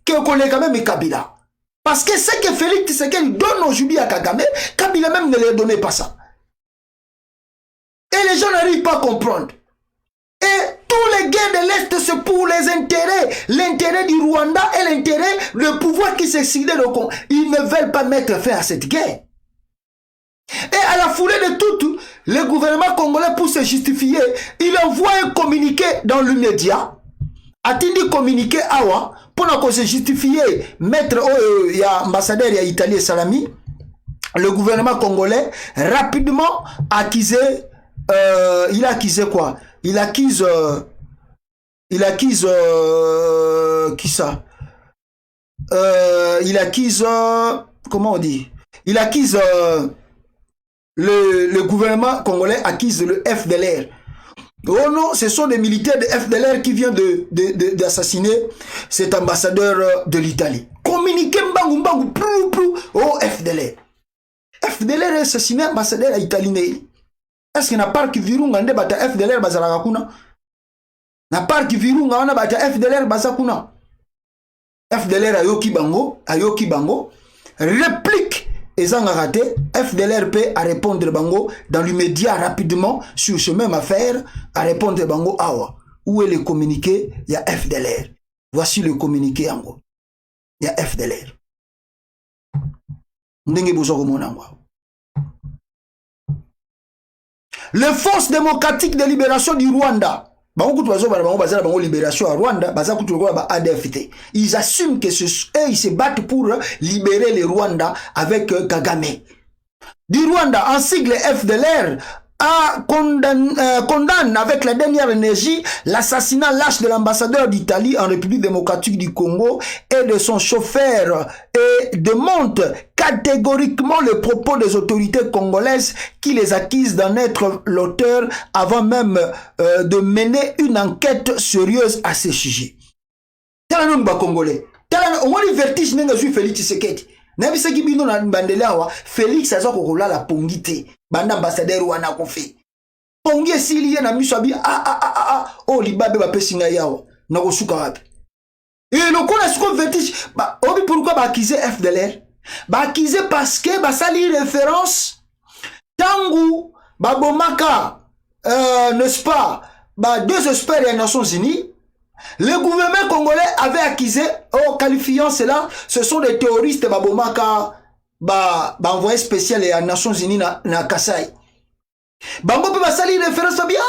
que Kagame et Kabila. Parce que ce que Félix Tshisekedi donne aujourd'hui à Kagame, Kabila même ne lui donnait pas ça. Et les gens n'arrivent pas à comprendre. Et tous les guerres de l'Est, c'est pour les intérêts. L'intérêt du Rwanda et l'intérêt, le pouvoir qui s'excède au Congo. Ils ne veulent pas mettre fin à cette guerre. Et à la foulée de tout, le gouvernement congolais, pour se justifier, il envoie un communiqué dans l'immédiat. A-t-il communiqué Awa pour se justifier, mettre il y a ambassadeur, il y a Italie et Salami. Le gouvernement congolais rapidement accusé, il a accusé quoi? Il accuse qui ça? Il accuse comment on dit? Il accuse le gouvernement congolais accuse le FDLR. Oh non, ce sont des militaires de FDLR qui viennent d'assassiner cet ambassadeur de l'Italie. Communiqué mbangu au FDLR. FDLR a assassiné ambassadeur à l'Italie. Est-ce qu'il n'a pas que Virunga ne bata FDLR bazalaka kuna? N'a pas que Virunga on a bata FDLR bazakuna. FDLR ayoki bango, réplique ezanga raté, FDLR peut à répondre bango dans l'immédiat rapidement sur ce même affaire à répondre bango awa. Où est le communiqué? Il y a FDLR. Voici le communiqué ango. Il y a FDLR. Ndenge bozoko monangwa. Les forces démocratiques de libération du Rwanda, libération à Rwanda, ils assument que ils se battent pour libérer le Rwanda avec Kagame. Du Rwanda, en sigle FDLR, condamne avec la dernière énergie l'assassinat lâche de l'ambassadeur d'Italie en République démocratique du Congo et de son chauffeur et démonte catégoriquement le propos des autorités congolaises qui les accusent d'en être l'auteur avant même de mener une enquête sérieuse à ce sujet. Congolais. Au moins le vertige n'est pas Félix Tshisekedi. Félix a la pongité. Banda ambassadeur wana kofi. Pongi esili ye na miso abi oh libabe ba pesinga yawo na kosuka wapi. Et le kona siko vertige ba obi pourquoi ba accuser FDLR? Ba accuser parce que ba sali référence tangu ba bomaka n'est-ce pas ba deux experts des Nations Unies. Le gouvernement congolais avait accusé qualifiant cela ce sont des terroristes ba bomaka envoyé spécial et à Nations Unies na Kasai. Bango pe basali référence à bien.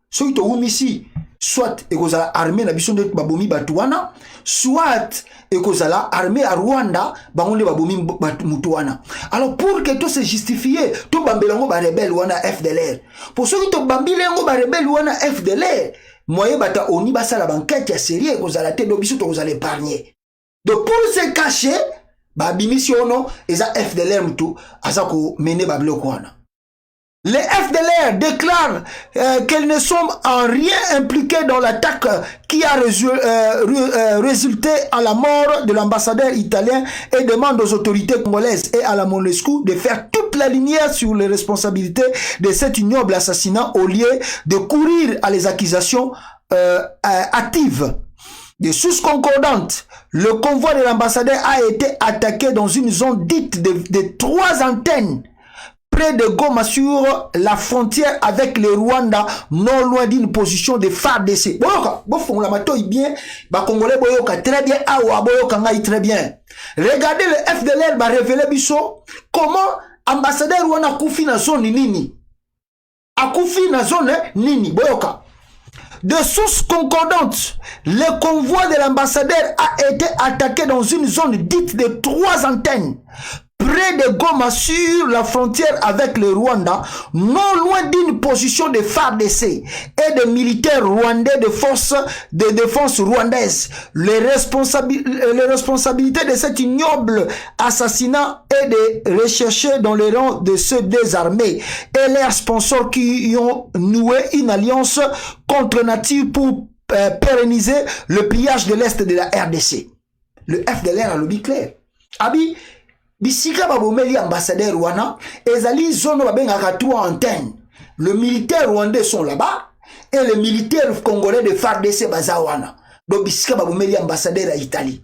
Soit to umisi, soit ekozala armée na biso de babomi batuana, soit ekozala armée à Rwanda, bango le babomi mutuana. Alors pour que tout se justifie, to bambelango ba rebelle wana FDLR. Pour ceux qui to bambilengo ba rebelle wana FDLR, moyen bata oni basala banquette ya série ekozala te do biso to kozala épargner. Donc pour se cacher ba bimissiono eza FDLR mutu azako mene ba bloko wana. Les FDLR déclarent qu'elles ne sont en rien impliquées dans l'attaque qui a résulté à la mort de l'ambassadeur italien et demandent aux autorités congolaises et à la MONUSCO de faire toute la lumière sur les responsabilités de cet ignoble assassinat au lieu de courir à les accusations hâtives. De sources concordantes, le convoi de l'ambassadeur a été attaqué dans une zone dite de 3 antennes près de Goma sur la frontière avec le Rwanda, non loin d'une position de FARDC. Boyoka, la matoi bien, ba Congolais boyoka très bien, awa boyoka ngai très bien. Regardez le FDLR ba révéler biso comment ambassadeur Rwanda koufi na zone nini. Akoufi na zone nini boyoka. De sources concordantes, le convoi de l'ambassadeur a été attaqué dans une zone dite de 3 antennes près de Goma sur la frontière avec le Rwanda, non loin d'une position de FARDC et de militaires rwandais de forces de défense rwandaises. Les responsabilités de cet ignoble assassinat est de rechercher dans les rangs de ces deux armées et leurs sponsors qui ont noué une alliance contre nature pour pérenniser le pillage de l'Est de la RDC. Le FDLR a le but clair. Abi, bisika babomeli ambassadeur Rwanda, ezali zone babengaka 3 antennes. Le militaire rwandais sont là-bas et les militaires congolais de FARDC bazawana. Donc bisika babomeli ambassadeur à Italie.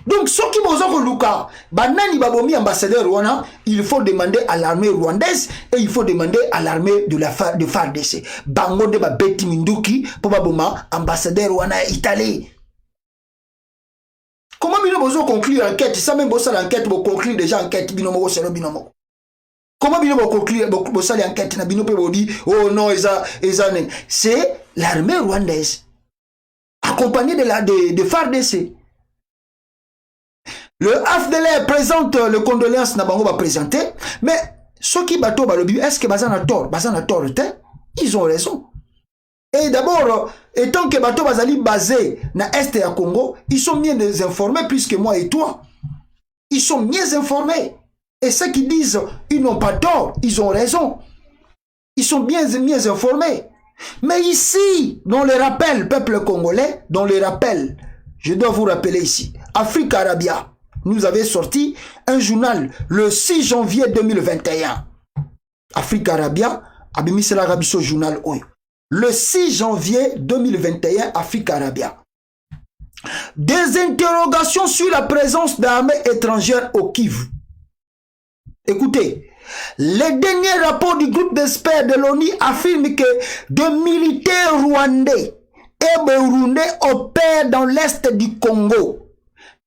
Donc ceux qui bozoko luka, banani babomi ambassadeur Rwanda, il faut demander à l'armée rwandaise et il faut demander à l'armée de FARDC. Bango de babeti minduki pour baboma ambassadeur Rwanda à Italie. Comment bino conclure l'enquête? Ça même bossa l'enquête, vous conclure déjà l'enquête, binomo selo binomo. Comment bino conclure bossa l'enquête, na bino pe bodi, oh non, c'est l'armée rwandaise, accompagnée de FARDC. Le FDLR présente le condoléance na bango va présenter, mais ceux qui bateau balobi, est-ce que bazan a tort? Bazan a tort, ils ont raison. Et d'abord, étant que Bato Bazali basé na Est et à Congo, ils sont mieux informés plus que moi et toi. Ils sont mieux informés. Et ceux qui disent ils n'ont pas tort, ils ont raison. Ils sont bien mieux informés. Mais ici, dans les rappels, peuple congolais, dans les rappels, je dois vous rappeler ici, Afrique Arabia nous avait sorti un journal le 6 janvier 2021. Afrique Arabia, Abimis Rabiso journal Oyo. Le 6 janvier 2021, Afrique Arabia. Des interrogations sur la présence d'armées étrangères au Kivu. Écoutez, les derniers rapports du groupe d'experts de l'ONU affirment que de militaires rwandais et burundais opèrent dans l'est du Congo.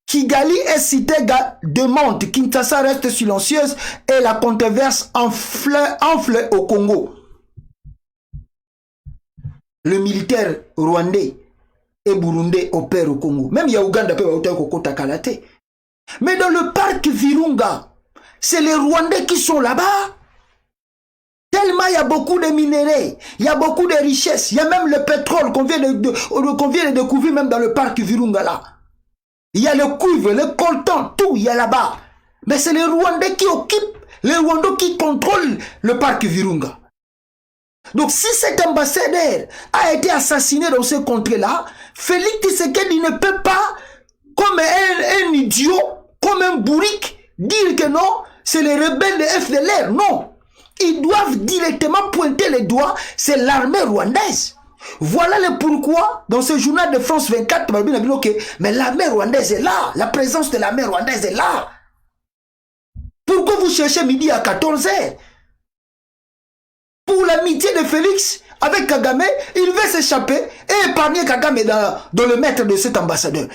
Kigali est cité demande, Kinshasa reste silencieuse et la controverse enfle au Congo. Le militaire rwandais et burundais opèrent au Congo. Même il y a Ouganda peut au Koko Takalate. Mais dans le parc Virunga, c'est les Rwandais qui sont là-bas. Tellement il y a beaucoup de minéraux, il y a beaucoup de richesses, il y a même le pétrole qu'on vient de découvrir même dans le parc Virunga là. Il y a le cuivre, le coltan, tout il y a là-bas. Mais c'est les Rwandais qui occupent, les Rwandais qui contrôlent le parc Virunga. Donc si cet ambassadeur a été assassiné dans ce contrée-là, Félix Tshisekedi ne peut pas, comme un idiot, comme un bourrique, dire que non, c'est les rebelles de FDLR. Non. Ils doivent directement pointer les doigts, c'est l'armée rwandaise. Voilà le pourquoi, dans ce journal de France 24, mais l'armée rwandaise est là, la présence de l'armée rwandaise est là. Pourquoi vous cherchez midi à 14h? Pour l'amitié de Félix avec Kagame, il veut s'échapper et épargner Kagame dans le maître de cet ambassadeur.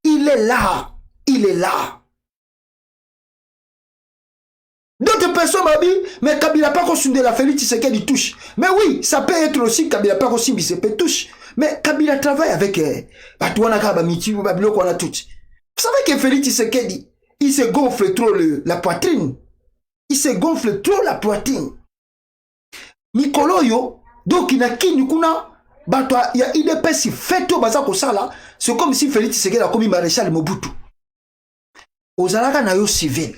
Il est là. Il est là. D'autres personnes m'ont dit, mais Kabila pas consommé la Félix Tshisekedi touche. Mais oui, ça peut être aussi Kabila pas consommé Tshisekedi touche. Mais Kabila travaille avec Batouana Kabamiti ou Babilo qu'on a tout. Vous savez que Félix Tshisekedi, il se gonfle trop la poitrine. Il se gonfle trop la poitrine. Mikolo yo, donc il n'a qu'une kuna, batwa, il y a une si fait au bazako ça là, c'est comme si Félix Tshisekedi a commis maréchal Mobutu. Ozalaka na yo civil.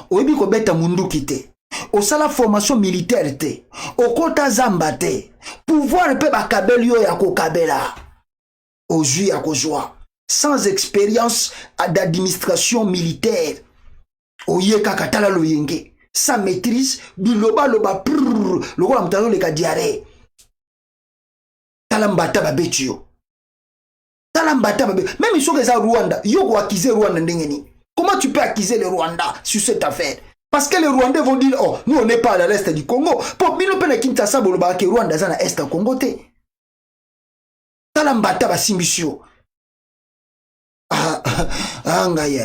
Oyebi ko beta mundu kite. au sala formation militaire te, au kota zamba te, pouvoir pe bakabeli yo ya kokabela, au jui ya kozwa, sans expérience d'administration militaire, au ye kakatala lo yenge, sans maîtrise, biloba loba prrrr, lokola mutalo le ka diarrhée. Talambata babetio. Talambata babe. Même ils sont les Rwanda, yo go accuser Rwanda ndengeni. Comment tu peux accuser le Rwanda sur cette affaire? Parce que les Rwandais vont dire, oh, nous on n'est pas à l'est du Congo. Pour nous, on Kinshasa, boloba ke Rwanda za na est du Congo te. Talambata ba simbisio.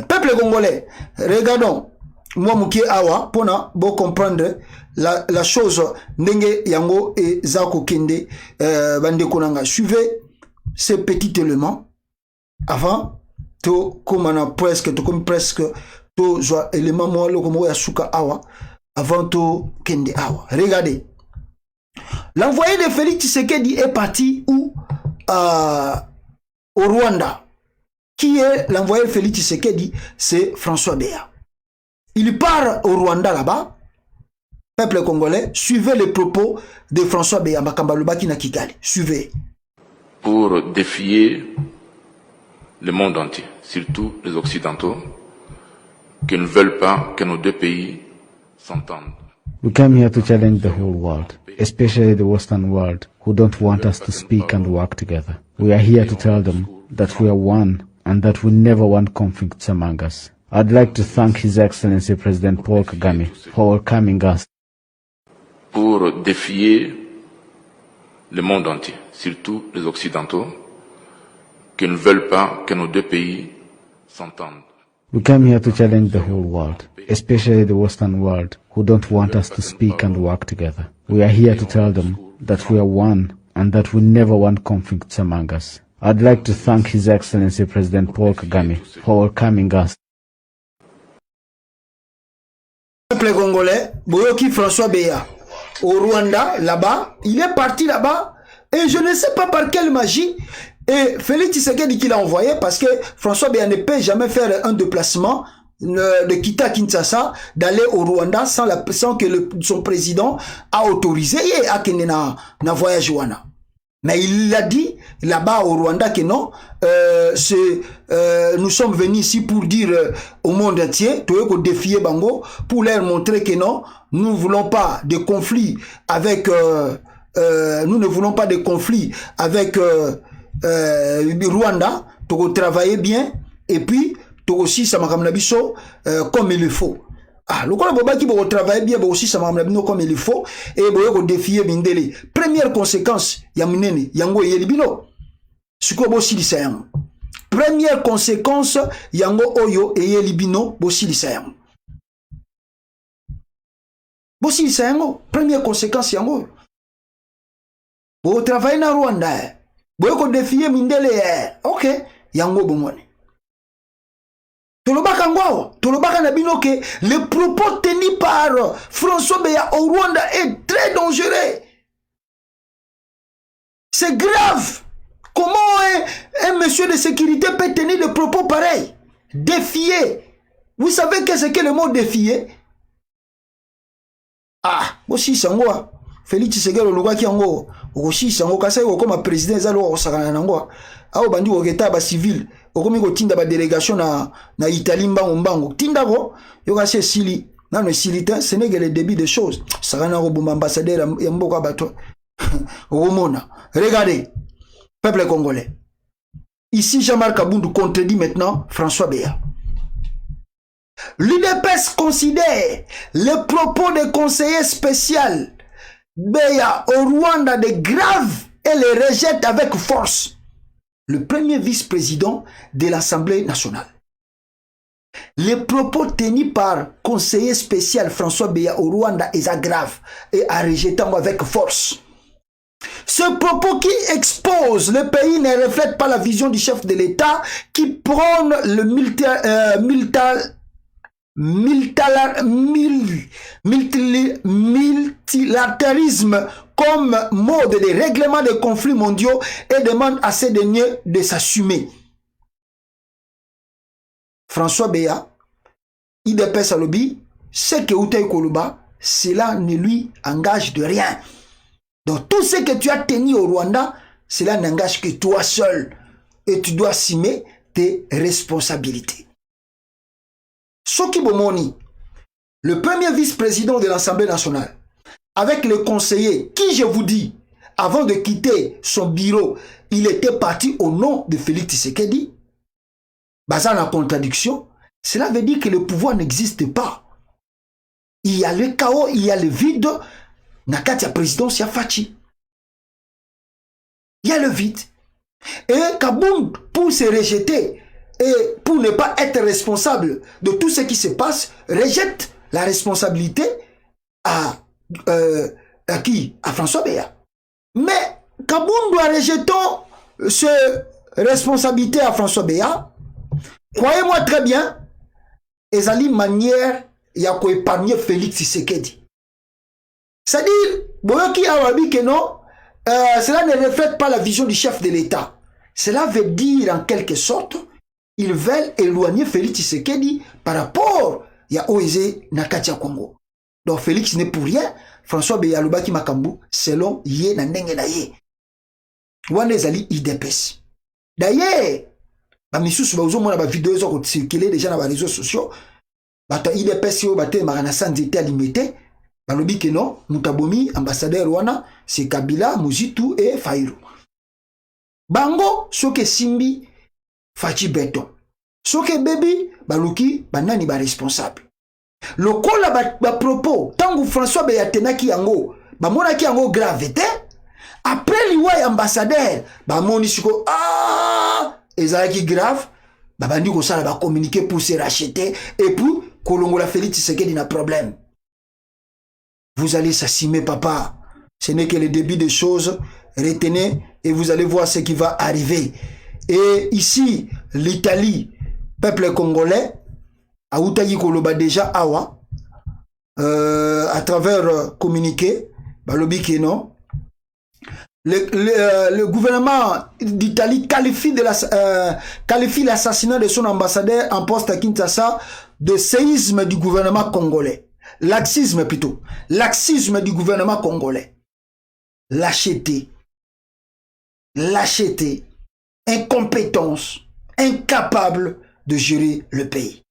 Peuple congolais, regardons. Moi, Mouké Awa, pour bon comprendre la chose, Ndenge Yango et Zako Kende, Bande Konanga. Suivez ces petits éléments avant, comme presque, to joa élément moi le comme Yasuka Awa, avant to Kende Awa. Regardez. L'envoyé de Félix Tshisekedi est parti où? Au Rwanda. Qui est l'envoyé de Félix Tshisekedi? C'est François Béa. Il part au Rwanda là-bas. Peuple congolais, suivez les propos de François Béa Makambalubaki na Kigali. Suivez. Pour défier le monde entier, surtout les Occidentaux, qui ne veulent pas que nos deux pays s'entendent. We came here to challenge the whole world, especially the Western world, who don't want us to speak and work together. We are here to tell them that we are one and that we never want conflicts among us. I'd like to thank His Excellency President Paul Kagame for welcoming us. Pour défier le monde entier, surtout les Occidentaux, qui ne veulent pas que nos deux pays s'entendent. We came here to challenge the whole world, especially the Western world, who don't want us to speak and work together. We are here to tell them that we are one and that we never want conflicts among us. I'd like to thank His Excellency President Paul Kagame for welcoming us. Peuple congolais, Boyoki François Béa, au Rwanda, là-bas, il est parti là-bas, et je ne sais pas par quelle magie, et Félix Tshisekedi qui l'a envoyé, parce que François Béa ne peut jamais faire un déplacement de quitter Kinshasa, d'aller au Rwanda sans que son président a autorisé, et a qu'il na voyage wana. Mais il a dit là-bas au Rwanda que non, nous sommes venus ici pour dire au monde entier, pour défier Bango, pour leur montrer que non, nous ne voulons pas de conflit avec, nous ne voulons pas de conflit avec Rwanda, pour travailler bien, et puis, pour aussi, ça m'a comme il le faut. Ah, le Boba qui va travailler bien, aussi ça m'a comme il faut, et vous défier Mindele. Première conséquence, Yamunene, Yango Yelibino. Suko Bossi Lisayam. Première conséquence, Yango Oyo et Yelibino, Bossi Lisayam. Bossi Lisayam, première conséquence, Yango. Vous travaillez dans Rwanda, vous défier Mindele, ok, Yango Bomone. Le propos tenu par François Béa au Rwanda est très dangereux. C'est grave. Comment un monsieur de sécurité peut tenir des propos pareils? Défier. Vous savez qu'est-ce que le mot défier? Ah, aussi sangoa. Félix Tshisekedi le qui ango. Aussi sango kasa comme président zalo osakana nango. Aho bandi oketa ba civil. Okomi ko tinda ba délégation na Italie mbango tinda ko yoka se sili na no silita ce n'est que le début des choses sakana ko bomba ambassadeur ya mboka bato omona. Regardez peuple congolais, ici Jean-Marc Kabundu contredit maintenant François Béa. L'UDPS considère les propos des conseillers spéciaux Béa au Rwanda de graves et les rejette avec force. Le premier vice-président de l'Assemblée nationale. Les propos tenus par conseiller spécial François Béa au Rwanda est grave et a rejeté avec force. Ce propos qui expose le pays ne reflète pas la vision du chef de l'État qui prône le multilatéralisme comme mode de règlement des conflits mondiaux et demande à ces derniers de s'assumer. François Béa, IDPS Alobi, c'est que Outay Koluba, cela ne lui engage de rien. Donc tout ce que tu as tenu au Rwanda, cela n'engage que toi seul. Et tu dois assumer tes responsabilités. Soki Bomoni, le premier vice-président de l'Assemblée nationale, avec le conseiller, qui je vous dis, avant de quitter son bureau, il était parti au nom de Félix Tshisekedi, basant la contradiction, cela veut dire que le pouvoir n'existe pas. Il y a le chaos, il y a le vide, Nakati a présidence ya Fachi. Il y a le vide. Et Kaboum, pour se rejeter et pour ne pas être responsable de tout ce qui se passe, rejette la responsabilité à qui? À François Béa. Mais Kaboum doit rejeter cette responsabilité à François Béa. Croyez-moi très bien, ezali manière ya ko épargner Félix Tshisekedi. C'est-à-dire, boyoki awabi que non, cela ne reflète pas la vision du chef de l'État. Cela veut dire en quelque sorte, ils veulent éloigner Félix Tshisekedi par rapport à Oeze Nakatia Congo. Donc Félix n'est pour rien, François Beyalobaki Makambu, selon Yé na Nenge na Yé. Wane zali IDPS. D'ailleurs, bamisusu bazo mona ba vidéo zo ko circuler déjà dans les réseaux sociaux. Bata IDPS yo bate marana sans été limité. Balobi que non, Mutabomi, ambassadeur Rwanda, c'est Kabila, Muzitu et Fayulu. Bango, soke Simbi, Fachi Beton. Soke Baby, Baluki, Banani ba responsable. Le kola ba propos, tangu François Beyatenaki yango, ba monaki yango gravité, après liwa ambassadeur, ba moni siko, ezalaki grave, ba bandi ko sala ba communiquer pour se racheter, et puis, kolongola Félix Tshisekedi na problème. Vous allez s'assumer, papa. Ce n'est que le début des choses. Retenez et vous allez voir ce qui va arriver. Et ici, l'Italie, peuple congolais, a Outayi Koloba déjà awa, à travers communiqué, balobi que non. Le gouvernement d'Italie qualifie l'assassinat de son ambassadeur en poste à Kinshasa de séisme du gouvernement congolais. Laxisme plutôt. Laxisme du gouvernement congolais. Lâcheté. Lâcheté. Incompétence. Incapable de gérer le pays.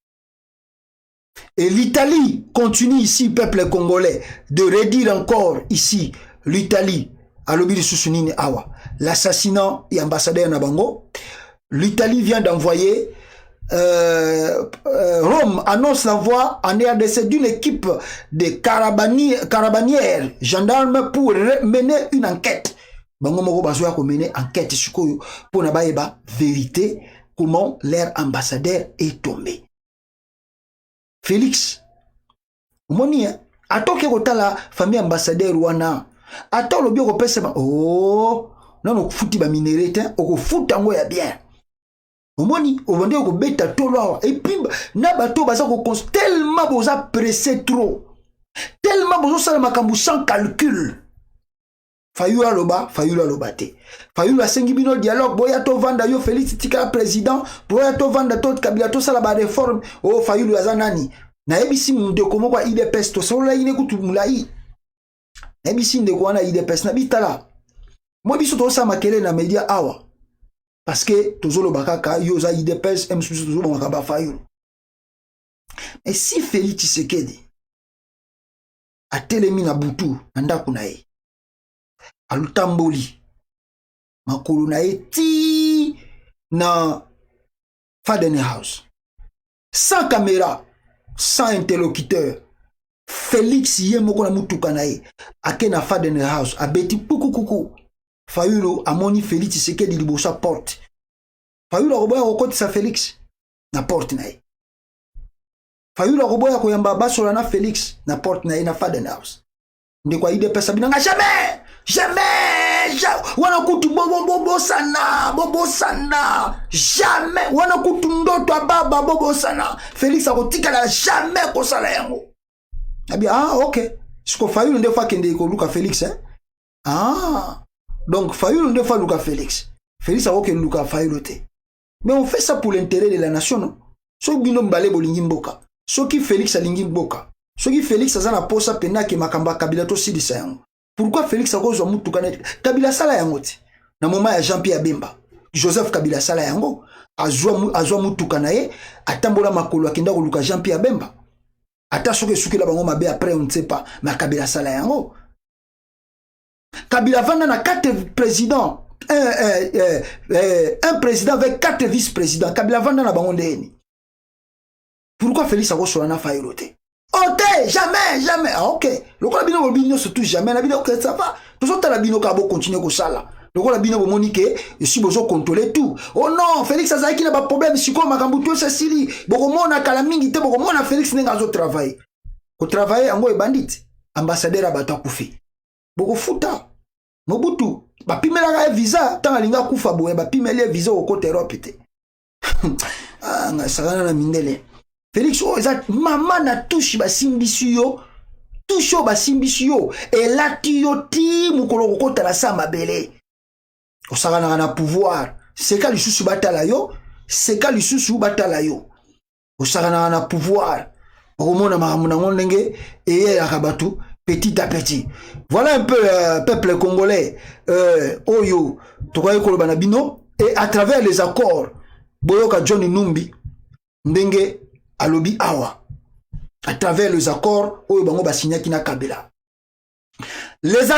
Et l'Italie continue ici, peuple congolais, de redire encore ici, l'Italie, à l'objet de Sousounine Awa, l'assassinat et ambassadeur Nabango. L'Italie vient d'envoyer Rome annonce l'envoi en RDC d'une équipe de carabinières gendarmes pour mener une enquête. Bango moko bazoya ko mener enquête sikoyo pour na baeba vérité comment leur ambassadeur est tombé. Félix omoni atoke kotala famille ambassadeur wana ata lobi ko pesa oh non futi ba minérite oko futa ngo ya bien. Omoni ovande ko beta tolo et puis na bato baza ko tellement boza pressé trop tellement bozo sala makambu sans calcul. Fayulu aloba te. Fayulu asengi bino dialogue boya to vanda yo Félix tika président boya to vanda to Kabila to sala ba réforme oh Fayulu azanani na ebisi munde komo kwa IDPS to sola ine kutu mulai na ebisi nde ko wana IDPS na bitala mo biso to sa makele na media awa parce que tozolo bakaka yoza IDPS msusu tozolo makaba Fayulu. Et si Félix Tshisekedi a telemi na butu ndako na ye alutamboli makulu na eti na Faden House sans caméra sans interlocuteur Félix yemoko na mutuka na ye ake na Faden House abeti pukukuku Fayulu amoni Félix Tshisekedi libosa porte Fayulu akoboya kokotisa Félix na porte na ye Fayulu akoboya koyamba basola na Félix na porte na ye na Faden House ndekwa ide pesa binanga jamais wana kutu bobo sana jamais wana kutu ndoto baba bobo sana Félix akotikala jamais kosala yango abi ok siko Fayulu ndefa kende ko luka Félix donc Fayulu ndefa luka Félix akoke luka Fayulu te mais on fait ça pour l'intérêt de la nation non so bino mbale bolingi mboka so ki Félix alingi mboka Soki Félix aza na posa pena ke makamba Kabila to silisa yango. Pourquoi Félix akozwa mutuka net? Kabila sala yango ti. Na moment ya Jean-Pierre Bemba, Joseph Kabila sala yango, azwa mutuka na ye, atambola makolo akenda koluka Jean-Pierre Bemba. Ata soki suki la bango mabe après on ne sait pas, mais Kabila sala yango. Kabila vanda na 4 présidents, un président avec 4 vice-présidents. Kabila vanda na bango ndeni. Pourquoi Félix akozwa na fairote? Ok, jamais. Ah, ok. Le quoi la bino bino se touche jamais. La bino ok ça va. Tout ça la bino kabo continuer comme ça là. Le quoi la bino monique et si besoin contrôler tout. Oh non, Félix Azaï qui n'a pas de problème. Si quoi makambuto Cécilie. Boko mona kalamingi te boko mona Félix nenga zo travail. Au travail ango e bandit. Ambassadeur abato kufi. Boko futa. Mobutu. Ba pimela visa tant alinga kufa boye ba pimela visa au côté Europe te. Ah ngasana na mindele. Félix oh ezat maman na touche ba simbisi yo touche ba simbisi yo et la tioti mukolo kokota la sa mabele osaka na pouvoir seka lisusu batala yo seka lisusu batala yo osaka na pouvoir okomona makambo nango ndenge eyelaka bato petit à petit. Voilà un peu peuple congolais oyo tokoki koloba na bino et à travers les accords boyoka John Numbi ndenge alobi awa à travers les accords oyo bango ba signé na Kabila. Les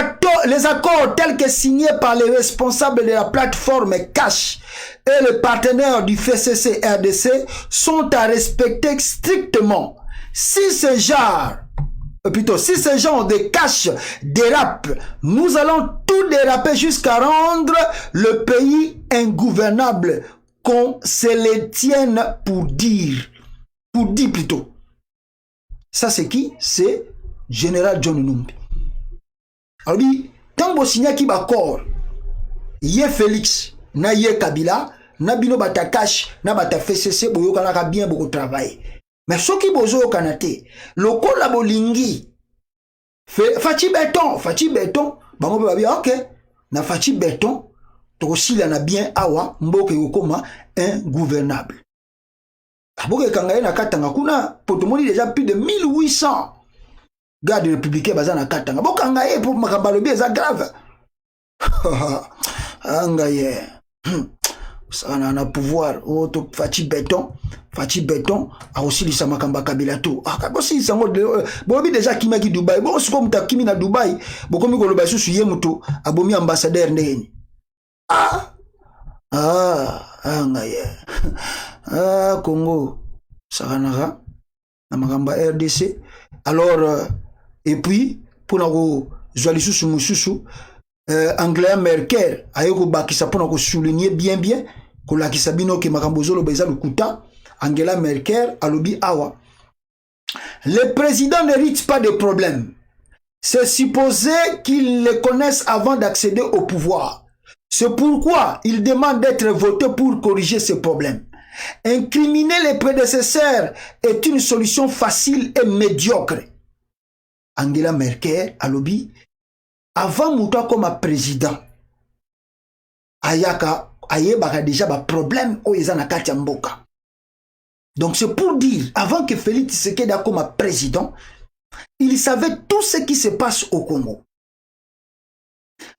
accords tels que signés par les responsables de la plateforme Cash et les partenaires du FCC RDC sont à respecter strictement. Si ce genre de Cash dérape, nous allons tout déraper jusqu'à rendre le pays ingouvernable, qu'on se le tienne pour dire. Pour dire plutôt. Ça c'est qui? C'est Général John Numbi. Alors oui, tant que signé qui d'accord, yé Félix, na yé Kabila, na bino bata cash, na bata FCC, boyo kanaka bien beaucoup travail. Mais ce qui bozo kanate, loko la bolingi, fachi béton, bango babia ok, na fachi béton, to si la na bien awa, mboke yokoma ingouvernable. Aboke kangaye na katanga kuna potomoni déjà plus de 1800 gardes républicains baza na katanga. Boka kangaye pour makambalobi eza grave. Angaye. Ça na pouvoir o to fachi béton a aussi lisa makamba Kabila to. Ah bosi sango bobi déjà kimaki Dubai. Bo siko mutakimi na Dubai, bokomi koloba susu ye muto abomi ambassadeur ndeni. Angaye. Congo Saranara Namakamba RDC. Alors et puis pour nous Joalisusu Mususu Angela Merkel ayoko bakisa pour nous souligner bien que la kisabino ke makambozolo beza lukuta. Angela Merkel alobi awa les présidents n'héritent pas de problèmes. C'est supposé qu'ils les connaissent avant d'accéder au pouvoir. C'est pourquoi il demande d'être voté pour corriger ces problèmes. Incriminer les prédécesseurs est une solution facile et médiocre. Angela Merkel a lobby avant Mouta comme président. Ayaka ayebaka déjà ba problème au ezana katia mboka. Donc c'est pour dire avant que Félix Tshisekedi comme président, il savait tout ce qui se passe au Congo.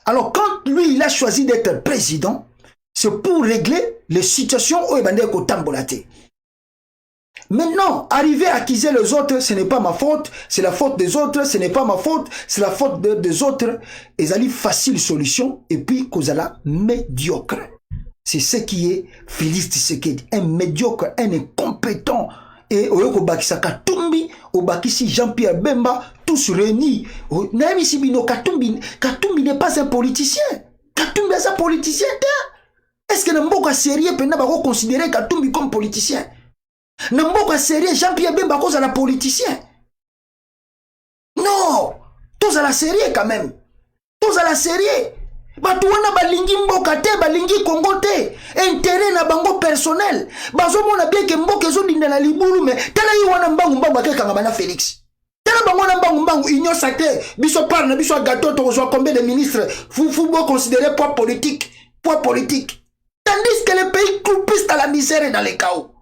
Alors quand lui il a choisi d'être président, c'est pour régler les situations où il est au tambolate. Maintenant, arriver à accuser les autres, ce n'est pas ma faute, c'est la faute des autres, ce n'est pas ma faute, c'est la faute des autres. Et ça facile solution, et puis Kozala médiocre. C'est ce qui est Félix Tshisekedi, un médiocre, un incompétent. Et au Bakisa Katumbi, au Bakisi Jean-Pierre Bemba, tous réunis. Katumbi n'est pas un politicien. Katumbi est un politicien. Est-ce que Namboka sérieux peut pas considérer Katumbi comme politicien? Namboka sérieux Jean-Pierre Bemba cause à la politicien? Non! Tous à la sérieux quand même. Tous à la sérieux. Batuwana balingi mboka te, balingi Congo te. Intérêt na bango personnel. Bazo mona bien que mboka zo dinda na libulu me. Tala yi wana mbangu ke kanga bana Félix. Tala bango na mbangu union sacrée. Biso par na biso gâteau to zo combien de ministres. Vous considérer poids politique. Tandis que le pays croupisse dans la misère et dans les chaos.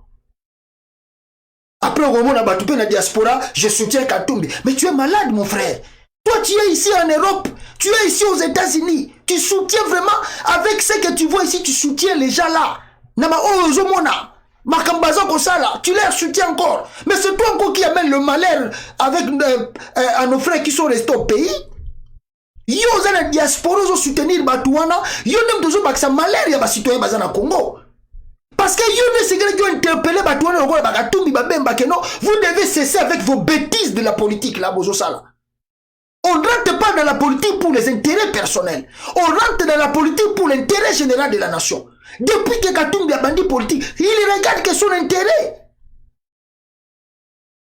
Après, au moment où on a la diaspora, je soutiens Katumbi. Mais tu es malade, mon frère. Toi, tu es ici en Europe, tu es ici aux États-Unis. Tu soutiens vraiment, avec ce que tu vois ici, tu soutiens les gens là. Nama Ozomona, Makambaza Kosala, tu les soutiens encore. Mais c'est toi encore qui amène le malheur avec nos frères qui sont restés au pays. Yo, vous avez la diaspora, vous soutenir Batouana. Yo, même toujours que ça malheur, il y a des citoyens basés au Congo. Parce que yo, ces gars qui ont interpellé Batouana, vous devez cesser avec vos bêtises de la politique là, Bozosala. On ne rentre pas dans la politique pour les intérêts personnels. On rentre dans la politique pour l'intérêt général de la nation. Depuis que Katumbi a bandit politique, il regarde que son intérêt.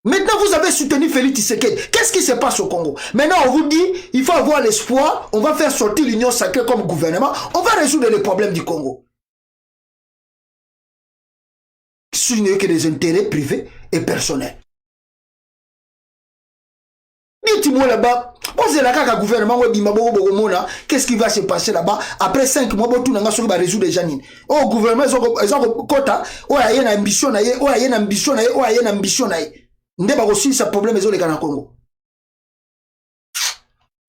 Maintenant, vous avez soutenu Félix Tshisekedi. Qu'est-ce qui se passe au Congo? Maintenant, on vous dit, il faut avoir l'espoir, on va faire sortir l'Union sacrée comme gouvernement, on va résoudre les problèmes du Congo. Ce n'est que des intérêts privés et personnels. Dites-moi là-bas, gouvernement, qu'est-ce qui va se passer là-bas? Après 5 mois, tout le monde va résoudre les janines. Oh, gouvernement, ils ont quota, oh, il y a une ambition, oh, il y a une ambition, oh, il y a une ambition. Ndé ba aussi ce problème, ils ont les gars en Congo.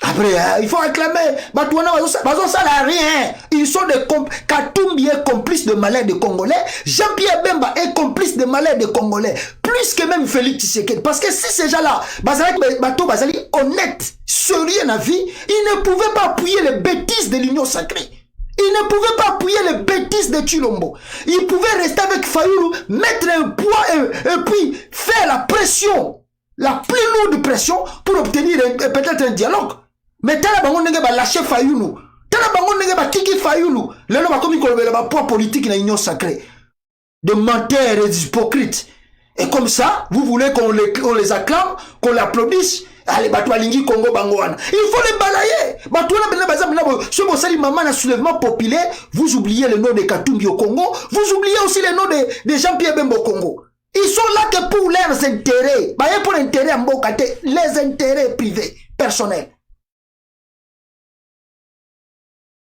Après, il faut réclamer, ça n'a rien. Ils sont des Katumbi est complice de malheur des Congolais. Jean-Pierre Bemba est complice de malheur des Congolais. Plus que même Félix Tshisekedi. Parce que si ces gens-là, Bazali, honnête, sérieux dans la vie, ils ne pouvaient pas appuyer les bêtises de l'Union sacrée. Ils ne pouvaient pas appuyer les bêtises de Chilombo. Ils pouvaient rester avec Fayoulou, mettre un poids et puis faire la pression, la plus lourde pression pour obtenir peut-être un dialogue. Mais tala bango nenge ba lâcher Fayoulou. Tala bango nenge ba tiki Fayoulou. Le nom a commis qu'on le poids politique dans l'Union sacrée. De menteurs et hypocrites. Et comme ça, vous voulez qu'on les acclame, qu'on l'applaudisse. Allez, Batou Alingi Congo Bangouane. Il faut les balayer. Batou ce que maman un soulèvement populaire, vous oubliez le nom de Katumbi au Congo, vous oubliez aussi le nom de Jean-Pierre Bemba au Congo. Ils sont là que pour leurs intérêts. Pour l'intérêt en Mbokate, les intérêts privés, personnels.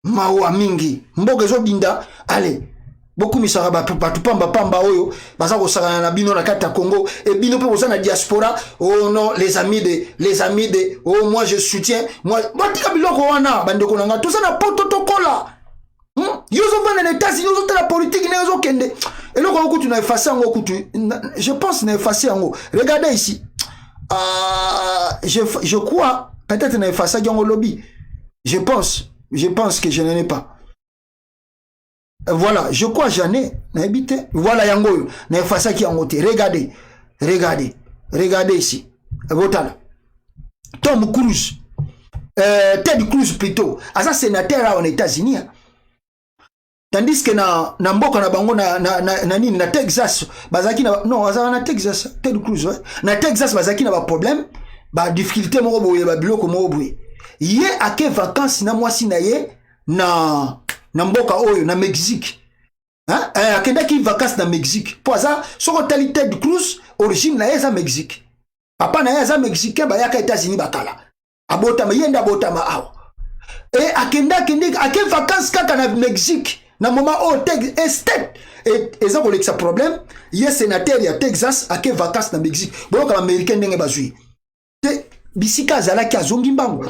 Mawa mingi mboga zo binda allez beaucoup misara ba pamba oyo baza ko sala na bino na kata Congo et bino pe boza na diaspora. Oh non, les amis de oh moi je soutiens moi tika biloko wana bande ko nanga tout ça na protocole. Yozo vana na États-Unis yozo la politique na yozo kende et loko ko tu na effacer ngo kutu je pense na effacer ngo. Regardez ici je crois peut-être na effacer ngo lobby. Je pense que je n'en ai pas. Voilà, je crois que j'en ai. Voilà, yango. Regardez ici. Votala. Tom Cruise. Ted Cruz plutôt. Asa sénateur aux États-Unis. Tandis que na mboka na bango na Texas, bazaki na non, asa na Texas, Ted Cruz, ouais. Na Texas bazaki na ba problème, ba difficulté mo boye ba biloko mo boye. Yé a ke vacances na mwasi na ye na mboka oyo na Mexique. Hein? Akenda ki vacances na Mexique. Po ça soko talité de Cruz origine na yeza Mexique. Papa na yeza mexicain ba yaka États-Unis bakala. Abota ma yenda abota ma aw. Et akenda ake vacances kaka na Mexique. Na moment o estate et ça ko ça problème, yé sénateur ya Texas ake vacances na Mexique. Bon comme américain ndenge bazui. Te bisika zala ki azongi mbango.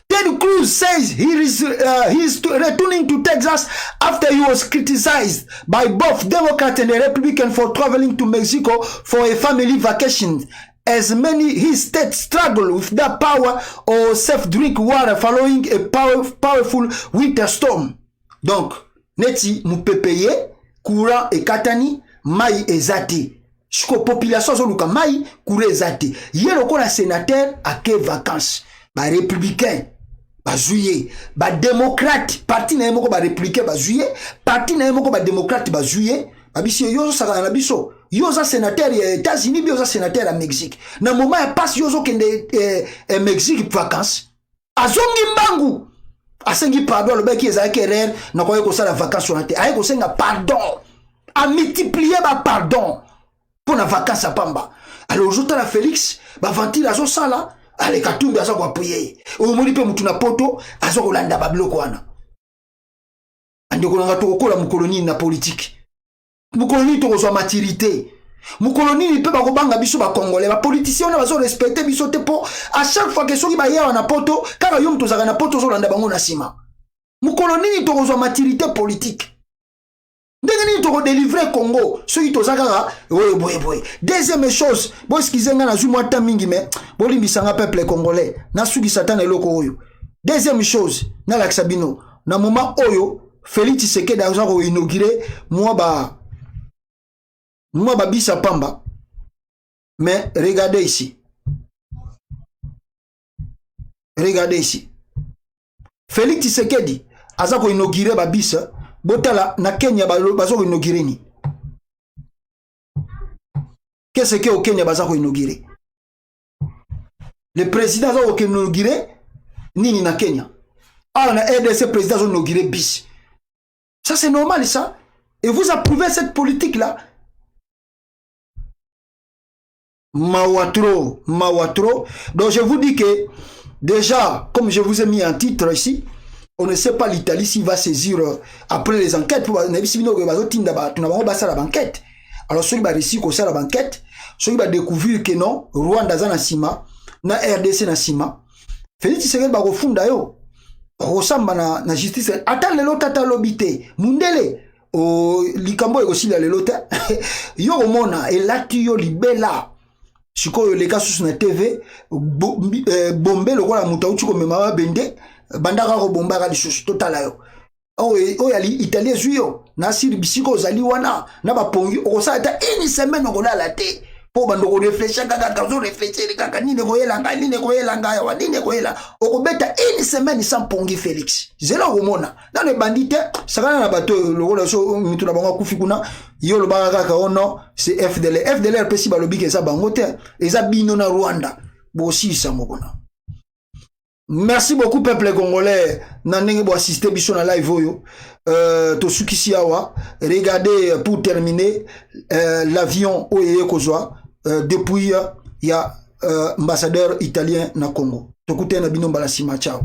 Ted Cruz says he's returning to Texas after he was criticized by both Democrats and the Republicans for traveling to Mexico for a family vacation. As many his states struggle with that power or safe-drink water following a powerful winter storm. Donc, neti mupepeye, courant et katani, mai ezate. Chiko population zoluka mai, courant ezate. Yero kola sénateur à quelle vacances? Ba républicain ba juillet, ba démocrate parti na yemoko ba républicain ba juillet, parti na yemoko ba démocrate ba juillet, ba biso yozo saka na biso yoza sénateur ya États-Unis yoza sénateur à Mexique na moment ya passe yozo kende Mexique vacances azongi mbangu asengi pardon le bec ezala kerer na koye ko sala vacances on a ko senga pardon a multiplier ba pardon pour na vacances à Pamba. Alors aujourd'hui la Félix ba ventile azo sala. Ale Katumbi azo kwa puye. Omuli pe mutu na poto azo kolanda babiloko wana. Ande kolanga to kola mukoloni na politique. Mukoloni to kozwa maturité. Moukoloni ni pe bakobanga biso ba Congolais, ba politiciens na bazo respecter biso te po à chaque fois que soki ba ya na poto, kaka yom tozaka na poto zo landa bango na sima. Moukoloni ni tokozwa maturité politique. Ndenge ni toko délivrer Congo, soki tozaka boy. Deuxième chose, bo skizenga na zu mwata mingi me, bo limbisanga peuple congolais, na suki satana eloko oyo. Deuxième chose, na laksabino, na moment oyo Félix Tshisekedi a inauguré moi bisa pamba. Mais regardez ici. Regardez ici. Félix Tshisekedi a inauguré babisa, botala na Kenya bazo inauguré ni. Qu'est-ce que au Kenya bazo inauguré? Le président a inauguré nini na Kenya. Ah, na RDC président a inauguré bis. Ça c'est normal ça. Et vous approuvez cette politique-là. Mawatro. Donc je vous dis que déjà, comme je vous ai mis un titre ici, on ne sait pas l'Italie s'il va saisir après les enquêtes. Alors ceux qui va réussir comme ça la banquette, ceux qui va découvrir que non, Rwanda za na sima, na RDC na sima, Félix Tshisekedi ba refunda yo. Rosamba na justice. Attends le lot tata lobité. Mundele. O likambo aussi la lelota. Yo mona elati yo libela. Siko le cas sur na TV bombe le roi la mutauchi ko mema bende bandaka ko bombaka lisusu totala yo. O yali italien zuyo na sir bisiko zali wana na ba pongi o sa ta une semaine ko la te. Po bando ko réfléchir kaka zo réfléchir kaka nini ko yelanga ya wa nini ko yela o ko beta une semaine sans pongi Félix zela romona dans le bandit sakana na bato le rôle so mitu na bango kufikuna yo lo baka kaka ono c'est FDLR pesi balobi ke sa bango te eza bino na Rwanda bo si sa mokona. Merci beaucoup peuple congolais na ndenge bo assister biso na live oyo to sukisi awa. Regardez pour terminer l'avion oyo kozwa depuis il y a ambassadeur italien na Congo. Tokute na bino mbala sima ciao.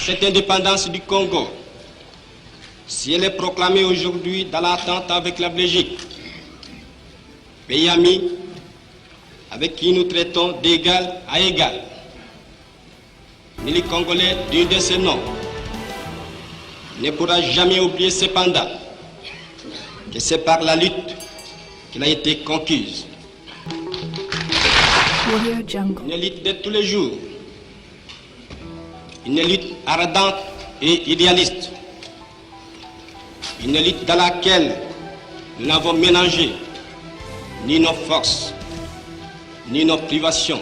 Cette indépendance du Congo, si elle est proclamée aujourd'hui dans l'attente avec la Belgique, pays ami avec qui nous traitons d'égal à égal, ni les Congolais d'un de ces noms ne pourra jamais oublier cependant que c'est par la lutte qu'elle a été conquise. Une lutte de tous les jours, une lutte ardente et idéaliste, une lutte dans laquelle nous n'avons mélangé ni nos forces, ni nos privations,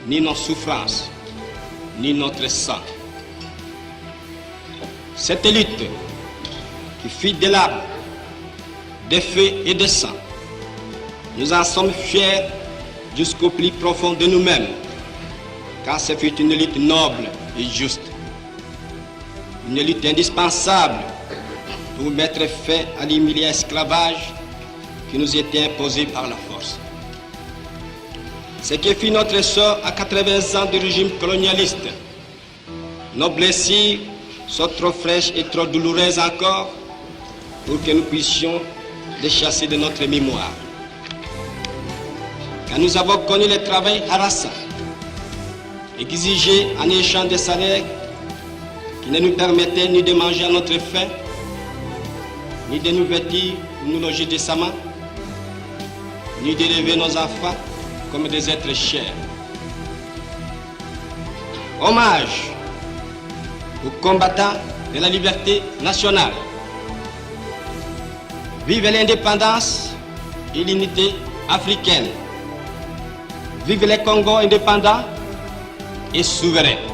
ni nos souffrances, ni notre sang. Cette lutte qui fit des larmes, des feux et des sang, nous en sommes fiers jusqu'au plus profond de nous-mêmes, car ce fut une lutte noble et juste, une lutte indispensable pour mettre fin à l'humiliant esclavage qui nous était imposée par la force. Ce qui fit notre sort à 80 ans du régime colonialiste. Nos blessures sont trop fraîches et trop douloureuses encore pour que nous puissions les chasser de notre mémoire. Quand nous avons connu le travail harassant, exigé en échange des salaires qui ne nous permettaient ni de manger à notre faim, ni de nous vêtir ou nous loger décemment, ni d'élever nos enfants comme des êtres chers. Hommage aux combattants de la liberté nationale. Vive l'indépendance et l'unité africaine. Vive les Congos indépendants et souverains.